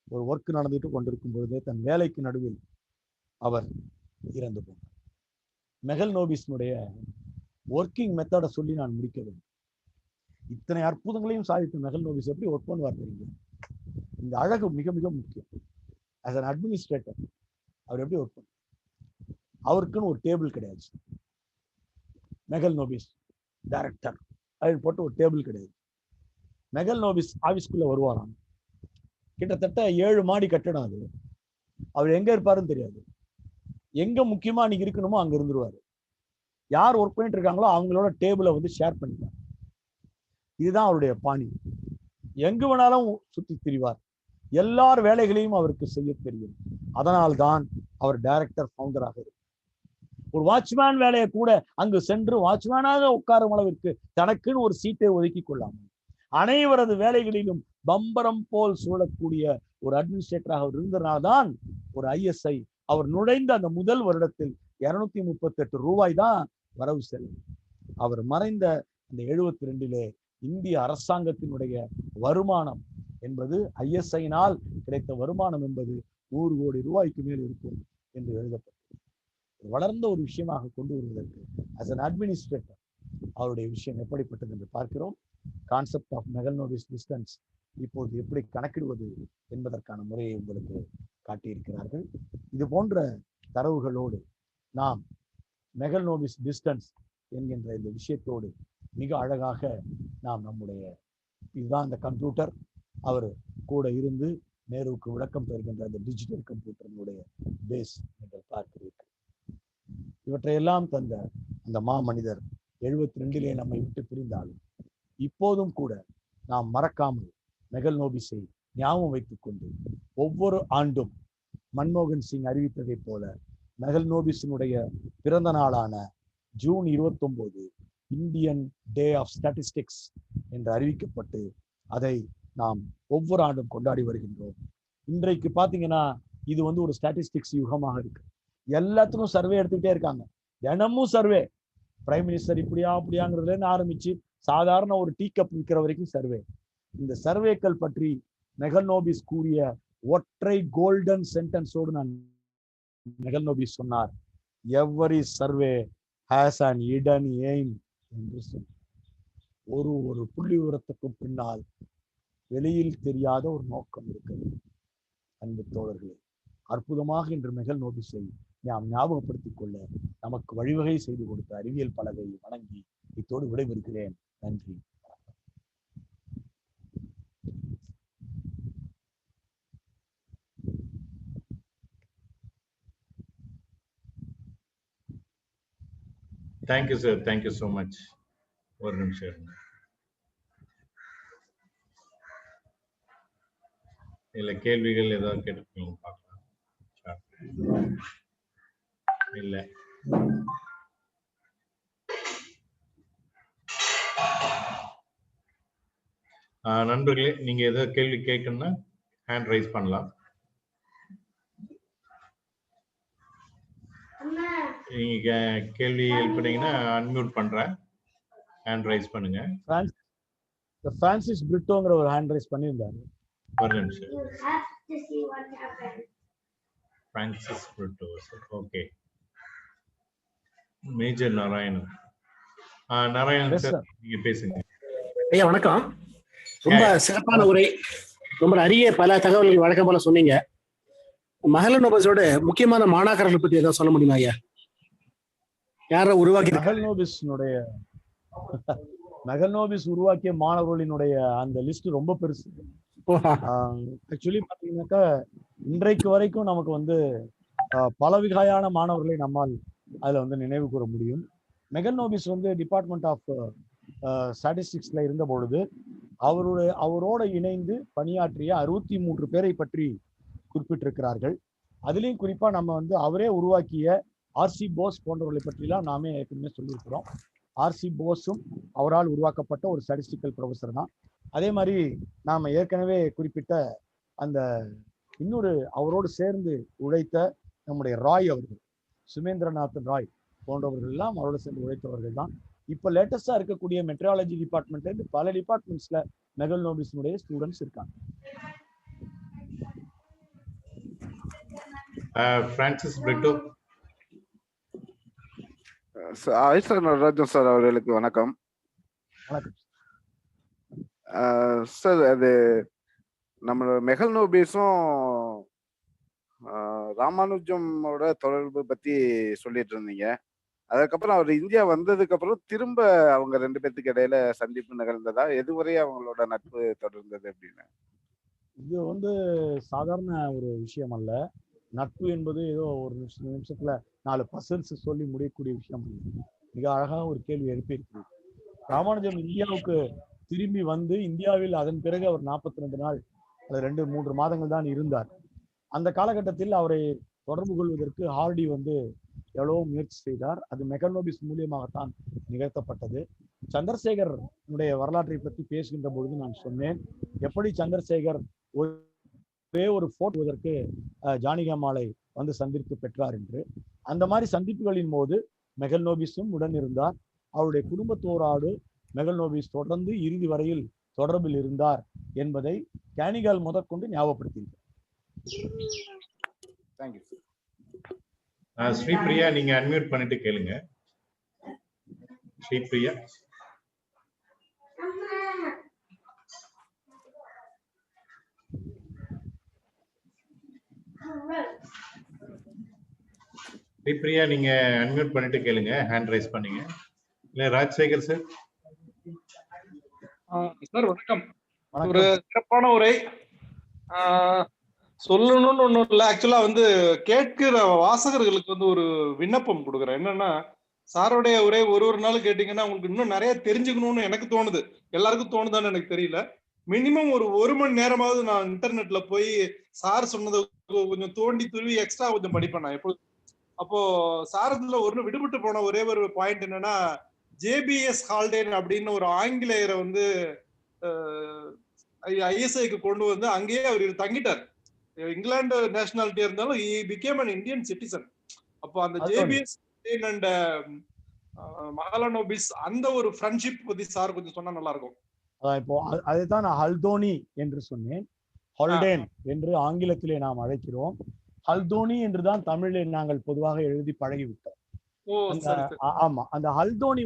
ஒரு ஒர்க் நடந்துட்டு கொண்டிருக்கும் பொழுதே தன் வேலைக்கு நடுவில் அவர் இறந்து போனார். மெஹல்னோபிஸினுடைய ஒர்க்கிங் மெத்தடை சொல்லி நான் முடிக்க வேண்டும். இத்தனை அற்புதங்களையும் சாதித்த மெஹல்னோபிஸ் எப்படி ஒர்க் பண்ணுவார் தெரியுங்க? இந்த அழகு மிக மிக முக்கியம். ஆஸ் அன் அட்மினிஸ்ட்ரேட்டர் அவர் எப்படி ஒர்க் பண்ண, அவருக்குன்னு ஒரு டேபிள் கிடையாது. மெஹல்னோபிஸ் டைரக்டர் அப்படின்னு போட்டு ஒரு டேபிள் கிடையாது. மெஹல்னோபிஸ் ஆபீஸ்க்குள்ள வருவாராம். கிட்டத்தட்ட 7 மாடி கட்டடம் அது. அவர் எங்க இருப்பாருன்னு தெரியாது. எங்க முக்கியமா அன்னைக்கு இருக்கணுமோ அங்க இருந்துருவாரு. யார் ஒர்க் பண்ணிட்டு இருக்காங்களோ அவங்களோட டேபிளை வந்து ஷேர் பண்ணிப்பார். இதுதான் அவருடைய பாணி. எங்கு வேணாலும் சுற்றி திரிவார். எல்லார் வேலைகளையும் அவருக்கு செய்ய தெரியும். அதனால்தான் அவர் டைரக்டர் ஃபவுண்டராக இருக்கு. ஒரு வாட்ச்மேன் வேலையை கூட அங்கு சென்று வாட்ச்மேனாக உட்காரும் அளவிற்கு தனக்குன்னு ஒரு சீட்டை ஒதுக்கி கொள்ளாமல் அனைவரது வேலைகளிலும் பம்பரம் போல் சூழக்கூடிய ஒரு அட்மினிஸ்ட்ரேட்டராக அவர் இருந்தனால்தான் ஒரு ஐஎஸ்ஐ அவர் நுழைந்த அந்த முதல் வருடத்தில் 238 ரூபாய் தான் வரவு செலவு. அவர் மறைந்த அந்த 72 இந்திய அரசாங்கத்தினுடைய வருமானம் என்பது ISIனால் கிடைத்த வருமானம் என்பது 100 கோடி ரூபாய்க்கு மேல் இருக்கும் என்று எழுதப்பட்டது. வளர்ந்த ஒரு விஷயமாக கொண்டு வருவதற்கு as an administrator அவருடைய விஷயம் எப்படிப்பட்டது என்று பார்க்கிறோம். கான்செப்ட் ஆஃப் மெகல்னோபிஸ் டிஸ்டன்ஸ் இப்போது எப்படி கணக்கிடுவது என்பதற்கான முறையை உங்களுக்கு காட்டியிருக்கிறார்கள். இது போன்ற தரவுகளோடு நாம் மெகல்னோபிஸ் டிஸ்டன்ஸ் என்கின்ற இந்த விஷயத்தோடு மிக அழகாக நாம் நம்முடைய இதுதான் அந்த கம்ப்யூட்டர், அவர் கூட இருந்து நேருவுக்கு விளக்கம் பெறுகின்ற அந்த டிஜிட்டல் கம்ப்யூட்டரினுடைய பேஸ் நீங்கள் பார்க்கிறீர்கள். இவற்றையெல்லாம் தந்த அந்த மாமனிதர் 72 நம்மை விட்டு பிரிந்தாலும் இப்போதும் கூட நாம் மறக்காமல் மெகல்னோபிஸை ஞாபகம் வைத்துக் கொண்டு ஒவ்வொரு ஆண்டும் மன்மோகன் சிங் அறிவித்ததைப் போல மெகல்னோபிஸினுடைய பிறந்த நாளான June 29 Indian day of statistics என்று அறிவிக்கப்பட்டு அதை நாம் ஒவ்வொரு ஆண்டும் கொண்டாடி வருகின்றோம். இன்றைக்கு பார்த்தீங்கன்னா இது ஒரு ஸ்டாட்டிஸ்டிக்ஸ் யுகமாக இருக்கு. எல்லாத்துக்கும் சர்வே எடுத்துக்கிட்டே இருக்காங்க. தினமும் சர்வே, பிரைம் மினிஸ்டர் இப்படியா அப்படியாங்கிறதுல இருந்து ஆரம்பிச்சு சாதாரண ஒரு டீ கப் விற்கிற வரைக்கும் சர்வே. இந்த சர்வேக்கள் பற்றி மெகல்னோபிஸ் கூறிய ஒற்றை கோல்டன் சென்டென்ஸோடு நான் மெகல்னோபிஸ் சொன்னார், every survey has an hidden aim என்று சொன்னார். ஒரு புள்ளி விவரத்துக்கும் பின்னால் வெளியில் தெரியாத ஒரு நோக்கம் இருக்கிறது. அன்பு தோழர்களே, அற்புதமாக இன்று மெகல்னோபிஸை நாம் ஞாபகப்படுத்திக் கொள்ள நமக்கு வழிவகை செய்து கொடுத்த அறிவியல் பலகை வணங்கி இத்தோடு விடைபெறுகிறேன். நன்றி. Thank you sir, thank you so much. ஒரு நிமிஷம் இருங்க. இல்ல கேள்விகள் ஏதாவது கேட்டுருக்கீங்க பார்க்கலாம். இல்ல நண்பர்களே, நீங்க ஏதாவது கேள்வி கேட்கணும்னா ஹேண்ட் ரைஸ் பண்ணலாம். நீங்க கேள்வி எழுப்பினீங்கன்னா அன்மியூட் பண்றேன், ஹேண்ட் ரைஸ் பண்ணுங்க. பிரான்சிஸ் பிரிட்டோங்கிற ஒரு ஹேண்ட் ரைஸ் பண்ணியிருந்தாரு. ஒரு நிமிஷம். Francis Britto, okay. Major Narayanan. Narayanan sir, நீங்க பேசுங்க. ஐயா வணக்கம். ரொம்ப சிறப்பான உரை, ரொம்ப அரிய பல தகவல்கள் வழக்கம் போல சொன்னீங்க. மெகல்னோபிஸோட முக்கியமான மாணாக்கர்கள் பற்றி ஏதாவது சொல்ல முடியுமா ஐயா? யார உருவாக்கி மெகல்னோபிஸ் உருவாக்கிய மாணவர்களினுடைய அந்த லிஸ்ட் ரொம்ப பெருசு. ஆக்சுவலி பாத்தீங்கன்னாக்கா இன்றைக்கு வரைக்கும் நமக்கு பல வகையான மாணவர்களை நம்மால் அதுல நினைவு கூற முடியும். மெகல்னோபிஸ் டிபார்ட்மெண்ட் ஆஃப் ஸ்டாட்டிஸ்டிக்ஸ்ல இருந்த பொழுது அவரோட இணைந்து பணியாற்றிய 63 பேரை பற்றி குறிப்பிட்டிருக்கிறார்கள். அதுலேயும் குறிப்பா நம்ம அவரே உருவாக்கிய ஆர்சி போஸ் போன்றவர்களை பற்றிலாம் நாமே ஏற்கனவே சொல்லியிருக்கிறோம். ஆர்சி போஸும் அவரால் உருவாக்கப்பட்ட ஒரு ஸ்டாட்டிஸ்டிக்கல் ப்ரொஃபஸர் தான். அதே மாதிரி நாம ஏற்கனவே குறிப்பிட்ட அந்த இன்னொரு அவரோடு சேர்ந்து உழைத்த நம்முடைய ராய் அவர்கள், சுமேந்திரநாத் ராய் போன்றவர்கள் எல்லாம் அவரோடு சேர்ந்து உழைத்தவர்கள் தான். இப்போ லேட்டஸ்டா இருக்கக்கூடிய மெட்ரியாலஜி டிபார்ட்மெண்ட்ல பல டிபார்ட்மெண்ட்ஸ்ல மெகல்னோபிஸினுடைய ஸ்டூடெண்ட்ஸ் இருக்காங்க. பிரான்சிஸ் பிரிட்டோ. நடராஜன் சார் அவர்களுக்கு வணக்கம். சார், அது நம்ம மெகல்னோபிஸும் ராமானுஜமோட தொடர்பு பத்தி சொல்லிட்டு இருந்தீங்க. அதுக்கப்புறம் அவர் இந்தியா வந்ததுக்கு அப்புறம் திரும்ப அவங்க 2 பேத்துக்கு இடையில சந்திப்பு நிகழ்ந்ததா, எதுவரை அவங்களோட நட்பு தொடர்ந்தது அப்படின்னு? இது சாதாரண ஒரு விஷயம் அல்ல. நட்பு என்பது ஏதோ ஒரு நிமிஷத்துல 4 பசல்ஸ் சொல்லி முடியக்கூடிய விஷயம் அல்ல. மிக அழகாக ஒரு கேள்வி எழுப்பியிருக்கு. ராமானுஜம் இந்தியாவுக்கு திரும்பி இந்தியாவில் அதன் பிறகு அவர் 42 நாள் அல்லது 2-3 மாதங்கள் தான் இருந்தார். அந்த காலகட்டத்தில் அவரை தொடர்பு கொள்வதற்கு ஹார்டி எவ்வளவோ முயற்சி செய்தார். அது மெகல்னோபிஸ் மூலியமாகத்தான் நிகழ்த்தப்பட்டது. சந்திரசேகர் வரலாற்றை பற்றி பேசுகின்ற பொழுது நான் சொன்னேன், எப்படி சந்திரசேகர் ஒரே ஒரு போட்டோதற்கு ஜானகியம்மாளை சந்தித்து பெற்றார் என்று. அந்த மாதிரி சந்திப்புகளின் போது மெகல்னோபிஸும் உடன் இருந்தார். அவருடைய குடும்பத்தோரோடு மெகல் நோபிஸ் தொடர்ந்து இறுதி வரையில் தொடர்பில் இருந்தார் என்பதை கேனிகால் முதற்கொண்டு ஞாபகப்படுத்தியிருக்கிறார். தேங்க்யூ. ஸ்ரீபிரியா, நீங்க அன்மியூட் பண்ணிட்டு கேளுங்க. ஸ்ரீபிரியா. ஸ்ரீபிரியா, நீங்க அன்மியூட் பண்ணிட்டு கேளுங்க, ஹேண்ட் ரைஸ் பண்ணீங்க. இல்ல ராஜசேகர் சார். சார் வணக்கம். ஒரு சிறப்பான உரை. சொல்லணும்னு ஒண்ணும் இல்லை. ஆக்சுவலா கேட்கிற வாசகர்களுக்கு ஒரு விண்ணப்பம் கொடுக்குறேன். என்னன்னா, சாருடைய உரை ஒரு நாள் கேட்டீங்கன்னா உங்களுக்கு இன்னும் நிறைய தெரிஞ்சுக்கணும்னு எனக்கு தோணுது. எல்லாருக்கும் தோணுதான்னு எனக்கு தெரியல. மினிமம் ஒரு மணி நேரமாவது நான் இன்டர்நெட்ல போய் சார் சொன்னதை கொஞ்சம் தோண்டி துருவி எக்ஸ்ட்ரா கொஞ்சம் படிப்பேன் நான் எப்போது. அப்போ சாரத்துல விடுபட்டு போன ஒரே ஒரு பாயிண்ட் என்னன்னா, ஜேபிஎஸ் ஹால்டேன் அப்படின்னு ஒரு ஆங்கிலேயரை ஐஎஸ்ஐக்கு கொண்டு வந்து அங்கேயே அவர் தங்கிட்டார். இங்கிலாந்து நேஷனாலிட்டியா இருந்தாலும் he became an Indian citizen. அப்போ அந்த ஜேபிஎஸ் அண்ட் மஹலனோபிஸ் அந்த ஒரு ஃப்ரெண்ட்ஷிப் பத்தி சார் கொஞ்சம் சொன்னா நல்லா இருக்கும். இப்போ அதுதான் நான் ஹல்தோனி என்று சொன்னேன். ஹால்டேன் என்று ஆங்கிலத்திலே நாம் அழைக்கிறோம். ஹல்தோனி என்றுதான் தமிழில் நாங்கள் பொதுவாக எழுதி பழகிவிட்டோம். ஆமா, அந்த ஹல்தோனி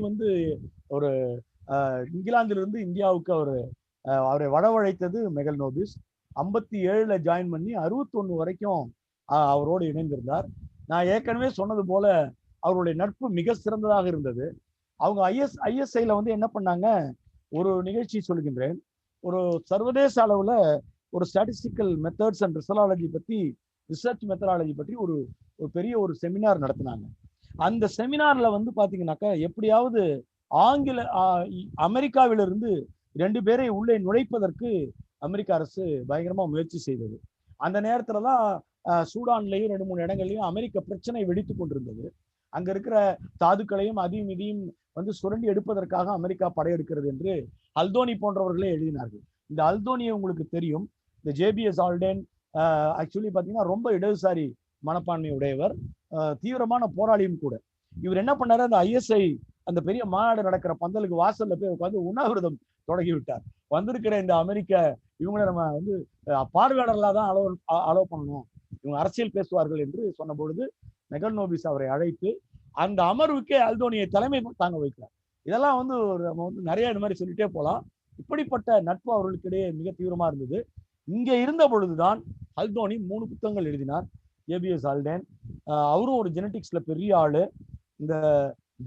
ஒரு இங்கிலாந்திலிருந்து இந்தியாவுக்கு அவரை வரவழைத்தது மெகல் நோபிஸ். 57 ஜாயின் பண்ணி 61 வரைக்கும் அவரோடு இணைந்திருந்தார். நான் ஏற்கனவே சொன்னது போல அவருடைய நட்பு மிக சிறந்ததாக இருந்தது. அவங்க ஐஎஸ்ஐல என்ன பண்ணாங்க, ஒரு நிகழ்ச்சி சொல்கின்றேன். ஒரு சர்வதேச அளவுல ஒரு statistical methods and research methodology பற்றி ஒரு பெரிய ஒரு செமினார் நடத்தினாங்க. அந்த செமினார்ல பாத்தீங்கன்னாக்கா, எப்படியாவது அமெரிக்காவிலிருந்து 2 பேரை உள்ளே நுழைப்பதற்கு அமெரிக்க அரசு பயங்கரமா முயற்சி செய்தது. அந்த நேரத்துலதான் சூடான்லயும் 2-3 இடங்கள்லயும் அமெரிக்க பிரச்சனை வெடித்து கொண்டிருந்தது. அங்க இருக்கிற தாதுக்களையும் அதையும் இதையும் சுரண்டி எடுப்பதற்காக அமெரிக்கா படையெடுக்கிறது என்று அல்தோனி போன்றவர்களே எழுதினார்கள். இந்த அல்தோனியை உங்களுக்கு தெரியும். இந்த ஜேபிஎஸ் ஹால்டேன் ஆக்சுவலி பாத்தீங்கன்னா ரொம்ப இடதுசாரி மனப்பான்மை உடையவர், தீவிரமான போராளியும் கூட. இவர் என்ன பண்ணாரு, அந்த ஐஎஸ்ஐ அந்த பெரிய மாநாடு நடக்கிற பந்தலுக்கு வாசல்ல போய் உட்காந்து உண்ணாவிரதம் தொடங்கி விட்டார். வந்திருக்கிற இந்த அமெரிக்க இவங்களை நம்ம பார்வையாளர்களாக தான் அலோவ் பண்ணணும், இவங்க அரசியல் பேசுவார்கள் என்று சொன்ன பொழுது மெகல் நோபிஸ் அவரை அழைத்து அந்த அமர்வுக்கே அல்தோனியை தலைமை தாங்க வைக்கிறார். இதெல்லாம் நம்ம நிறைய இந்த மாதிரி சொல்லிட்டே போலாம். இப்படிப்பட்ட நட்பு அவர்களுக்கு இடையே மிக தீவிரமா இருந்தது. இங்க இருந்த பொழுதுதான் அல்தோனி 3 புத்தகங்கள் எழுதினார். ஜேபிஎஸ் ஹால்டேன் அவரும் ஒரு ஜெனட்டிக்ஸ்ல பெரிய ஆளு. இந்த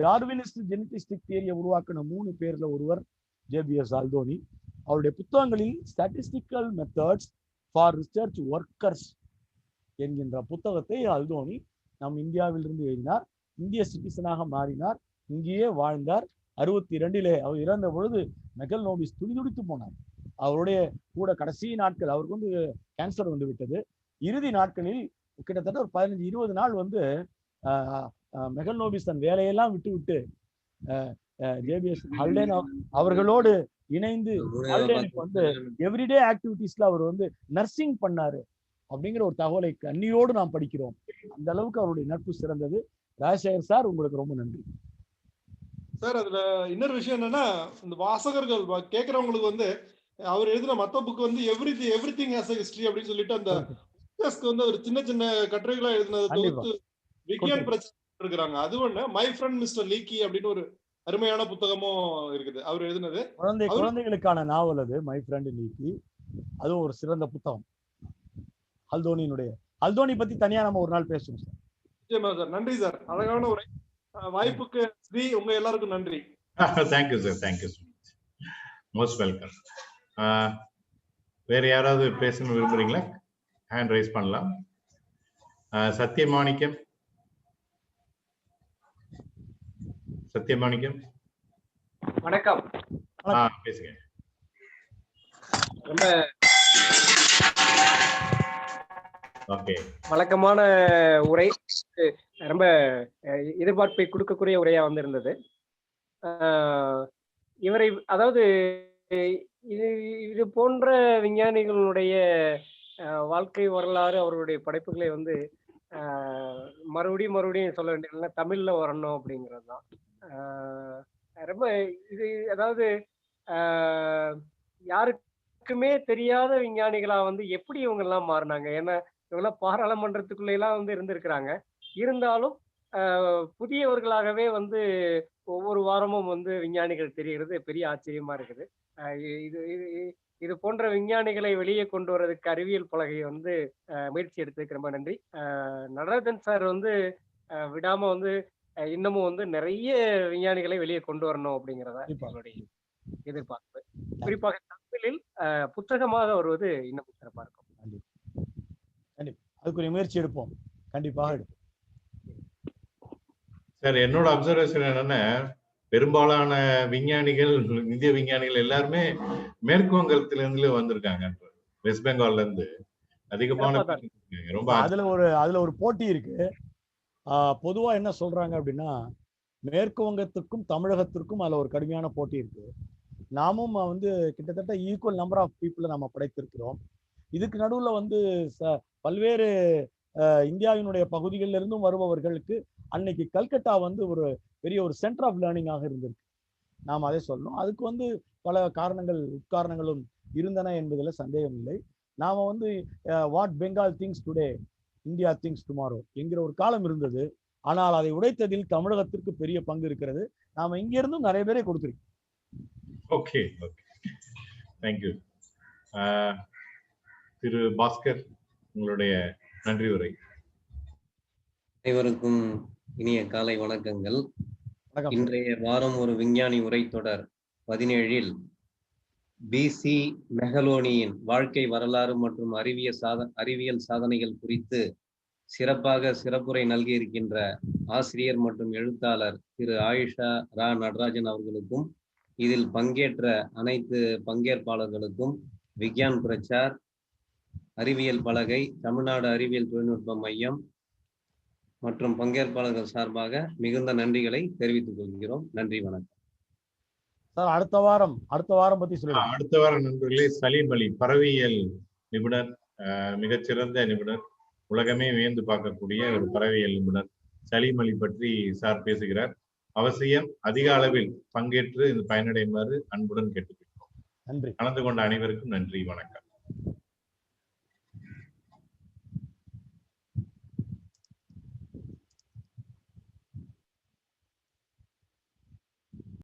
டார்வினிஸ்ட் ஜெனட்டிஸ்டிக் தியரியை உருவாக்கின 3 பேர்ல ஒருவர் ஜேபிஎஸ் ஹால்தோனி. அவருடைய புத்தகங்களில் statistical methods for research workers என்கின்ற புத்தகத்தை அல்தோனி நம் இந்தியாவிலிருந்து எழுதினார். இந்திய சிட்டிசனாக மாறினார், இங்கேயே வாழ்ந்தார். 62 அவர் இறந்த பொழுது மெகல் நோபிஸ் துடிதுடித்து போனார். அவருடைய கூட கடைசி நாட்கள், அவருக்கு கேன்சர் விட்டது. இறுதி நாட்களில் கிட்டத்தட்ட ஒரு 15-20 நாள் மெகல் நோபிஸ் தன் வேலையெல்லாம் விட்டு ஜேபிஎஸ் ஹால்டேன் அவர்களோடு இணைந்து ஹால்டேனுக்கு எவ்ரிடே ஆக்டிவிட்டிஸ்ல அவர் நர்சிங் பண்ணாரு அப்படிங்கிற ஒரு தகவலை கண்ணியோடு நாம் படிக்கிறோம். அந்த அளவுக்கு அவருடைய நட்பு சிறந்தது. ராஜசேகர் சார், உங்களுக்கு ரொம்ப நன்றி சார். அதுல இன்னொரு விஷயம் என்னன்னா, இந்த வாசகர்கள் கேட்கறவங்களுக்கு அவர் எழுதின மத்த book everything has a history அப்படின்னு சொல்லிட்டு அந்த ஒரு சின்ன சின்ன கட்டுரைகளா எழுதினது விக்யான் பிரச்சனை இருக்கிறாங்க. அது ஒண்ணு. மை ஃப்ரெண்ட் மிஸ்டர் லீக்கி அப்படின்னு ஒரு அருமையான புத்தகமும் இருக்குது அவர் எழுதினது. குழந்தைகளுக்கான நாவல் அது, மை ஃப்ரெண்ட் லீக்கி. அதுவும் ஒரு சிறந்த புத்தகம். அல்தோனி பத்தி தனியா நம்ம ஒரு நாள் பேசுவோம் சார். நிச்சயமா சார். நன்றி சார், அழகான உரை. வாய்ப்புக்கு ஸ்ரீ உங்க எல்லாருக்கும் நன்றி. Thank you sir, thank you so much, most welcome. வேற யாராவது பேசணும் விரும்புறீங்களா? ஹேண்ட் ரைஸ் பண்ணலாம். சத்யமாணிக்கம், வணக்கம். பேசுங்க. ரொம்ப ஓகே, வழக்கமான உரை, ரொம்ப எதிர்பார்ப்பை கொடுக்கக்கூடிய உரையா இருந்தது. இவரை அதாவது இது போன்ற விஞ்ஞானிகளுடைய வாழ்க்கை வரலாறு, அவர்களுடைய படைப்புகளை மறுபடியும் சொல்ல வேண்டியது தமிழ்ல வரணும் அப்படிங்கிறது தான். ரொம்ப இது அதாவது ஆஹ், யாருக்குமே தெரியாத விஞ்ஞானிகளா வந்து எப்படி இவங்க எல்லாம் மாறினாங்க? ஏன்னா இவங்கெல்லாம் பாராளுமன்றத்துக்குள்ள எல்லாம் வந்து இருந்திருக்கிறாங்க. இருந்தாலும் புதியவர்களாகவே வந்து ஒவ்வொரு வாரமும் வந்து விஞ்ஞானிகள் தெரிகிறது பெரிய ஆச்சரியமா இருக்குது. இது இது இது போன்ற விஞ்ஞானிகளை வெளியே கொண்டு வர்றதுக்கு அறிவியல் பலகை வந்து முயற்சி எடுத்ததுக்கு ரொம்ப நன்றி. நடராஜன் சார் வந்து விடாம வந்து இன்னமும் வந்து நிறைய விஞ்ஞானிகளை வெளியே கொண்டு வரணும் அப்படிங்கிறதா கண்டிப்பா. எங்களுடைய எதிர்பார்ப்பு. குறிப்பாக தமிழில் புத்தகமாக வருவது இன்னும் சிறப்பா இருக்கும். கண்டிப்பா அதுக்குரிய முயற்சி எடுப்போம். கண்டிப்பாக எடுப்போம். சார், என்னோட அப்சர்வேஷன் என்னன்னா, பெரும்பாலான விஞ்ஞானிகள், இந்திய விஞ்ஞானிகள் எல்லாருமே மேற்கு வங்கத்திலிருந்து வந்திருக்காங்க. வெஸ்ட் பெங்கால்ல இருந்து அதிகமான சிறப்பா தான் பேர் இருக்காங்க. ரொம்ப அதுல ஒரு போட்டி இருக்கு. பொதுவா என்ன சொல்றாங்க அப்படின்னா, மேற்கு வங்கத்துக்கும் தமிழகத்திற்கும் அதுல ஒரு கடுமையான போட்டி இருக்கு. நாமும் வந்து கிட்டத்தட்ட ஈக்குவல் நம்பர் ஆஃப் பீப்புளை நம்ம படைத்திருக்கிறோம். இதுக்கு நடுவுல வந்து பல்வேறு இந்தியாவினுடைய பகுதிகளில் இருந்தும் வருபவர்களுக்கு அன்னைக்கு கல்கத்தா வந்து ஒரு பெரிய ஒரு சென்டர் ஆஃப் லேர்னிங்காக இருந்திருக்கு. நாம் அதை சொல்லணும். அதுக்கு வந்து பல காரணங்கள் உட்காரணங்களும் இருந்தன என்பதில் சந்தேகம் இல்லை. நாம வந்து what Bengal things today India things tomorrow என்கிற ஒரு காலம் இருந்தது. ஆனால் அதை உடைத்ததில் தமிழகத்திற்கு பெரிய பங்கு இருக்கிறது. நாம இங்க இருந்தும் நிறைய பேரை கொடுத்திருக்கோம். Okay, okay, thank you. Thiru Bhaskar, உங்களுடைய நன்றி உரை. அனைவருக்கும் இனிய காலை வணக்கங்கள். இன்றைய வாரம் ஒரு விஞ்ஞானி உரை தொடர் 17இல் பிசி மெஹலோனியின் வாழ்க்கை வரலாறு மற்றும் அறிவியல் சாதனைகள் குறித்து சிறப்பாக சிறப்புரை நல்கியிருக்கின்ற ஆசிரியர் மற்றும் எழுத்தாளர் திரு ஆயிஷா ரா நடராஜன் அவர்களுக்கும், இதில் பங்கேற்ற அனைத்து பங்கேற்பாளர்களுக்கும், விக்யான் பிரச்சார், அறிவியல் பலகை, தமிழ்நாடு அறிவியல் தொழில்நுட்ப மையம் மற்றும் பங்கேற்பாளர்கள் சார்பாக மிகுந்த நன்றிகளை தெரிவித்துக் கொள்கிறோம். நன்றி, வணக்கம். சார், அடுத்த வாரம் பத்தி சொல்லுங்க. அடுத்த வாரம் நண்பர்களே, சலீம் அலி, பறவையியல் நிபுணர், மிகச்சிறந்த நிபுணர், உலகமே வியந்து பார்க்கக்கூடிய ஒரு பறவையியல் நிபுணர் சலீம் அலி பற்றி சார் பேசுகிறார். அவசியம் அதிக அளவில் பங்கேற்று இந்த பயனடையுமாறு அன்புடன் கேட்டுக்கொள்கிறோம். நன்றி. கலந்து கொண்ட அனைவருக்கும் நன்றி, வணக்கம்.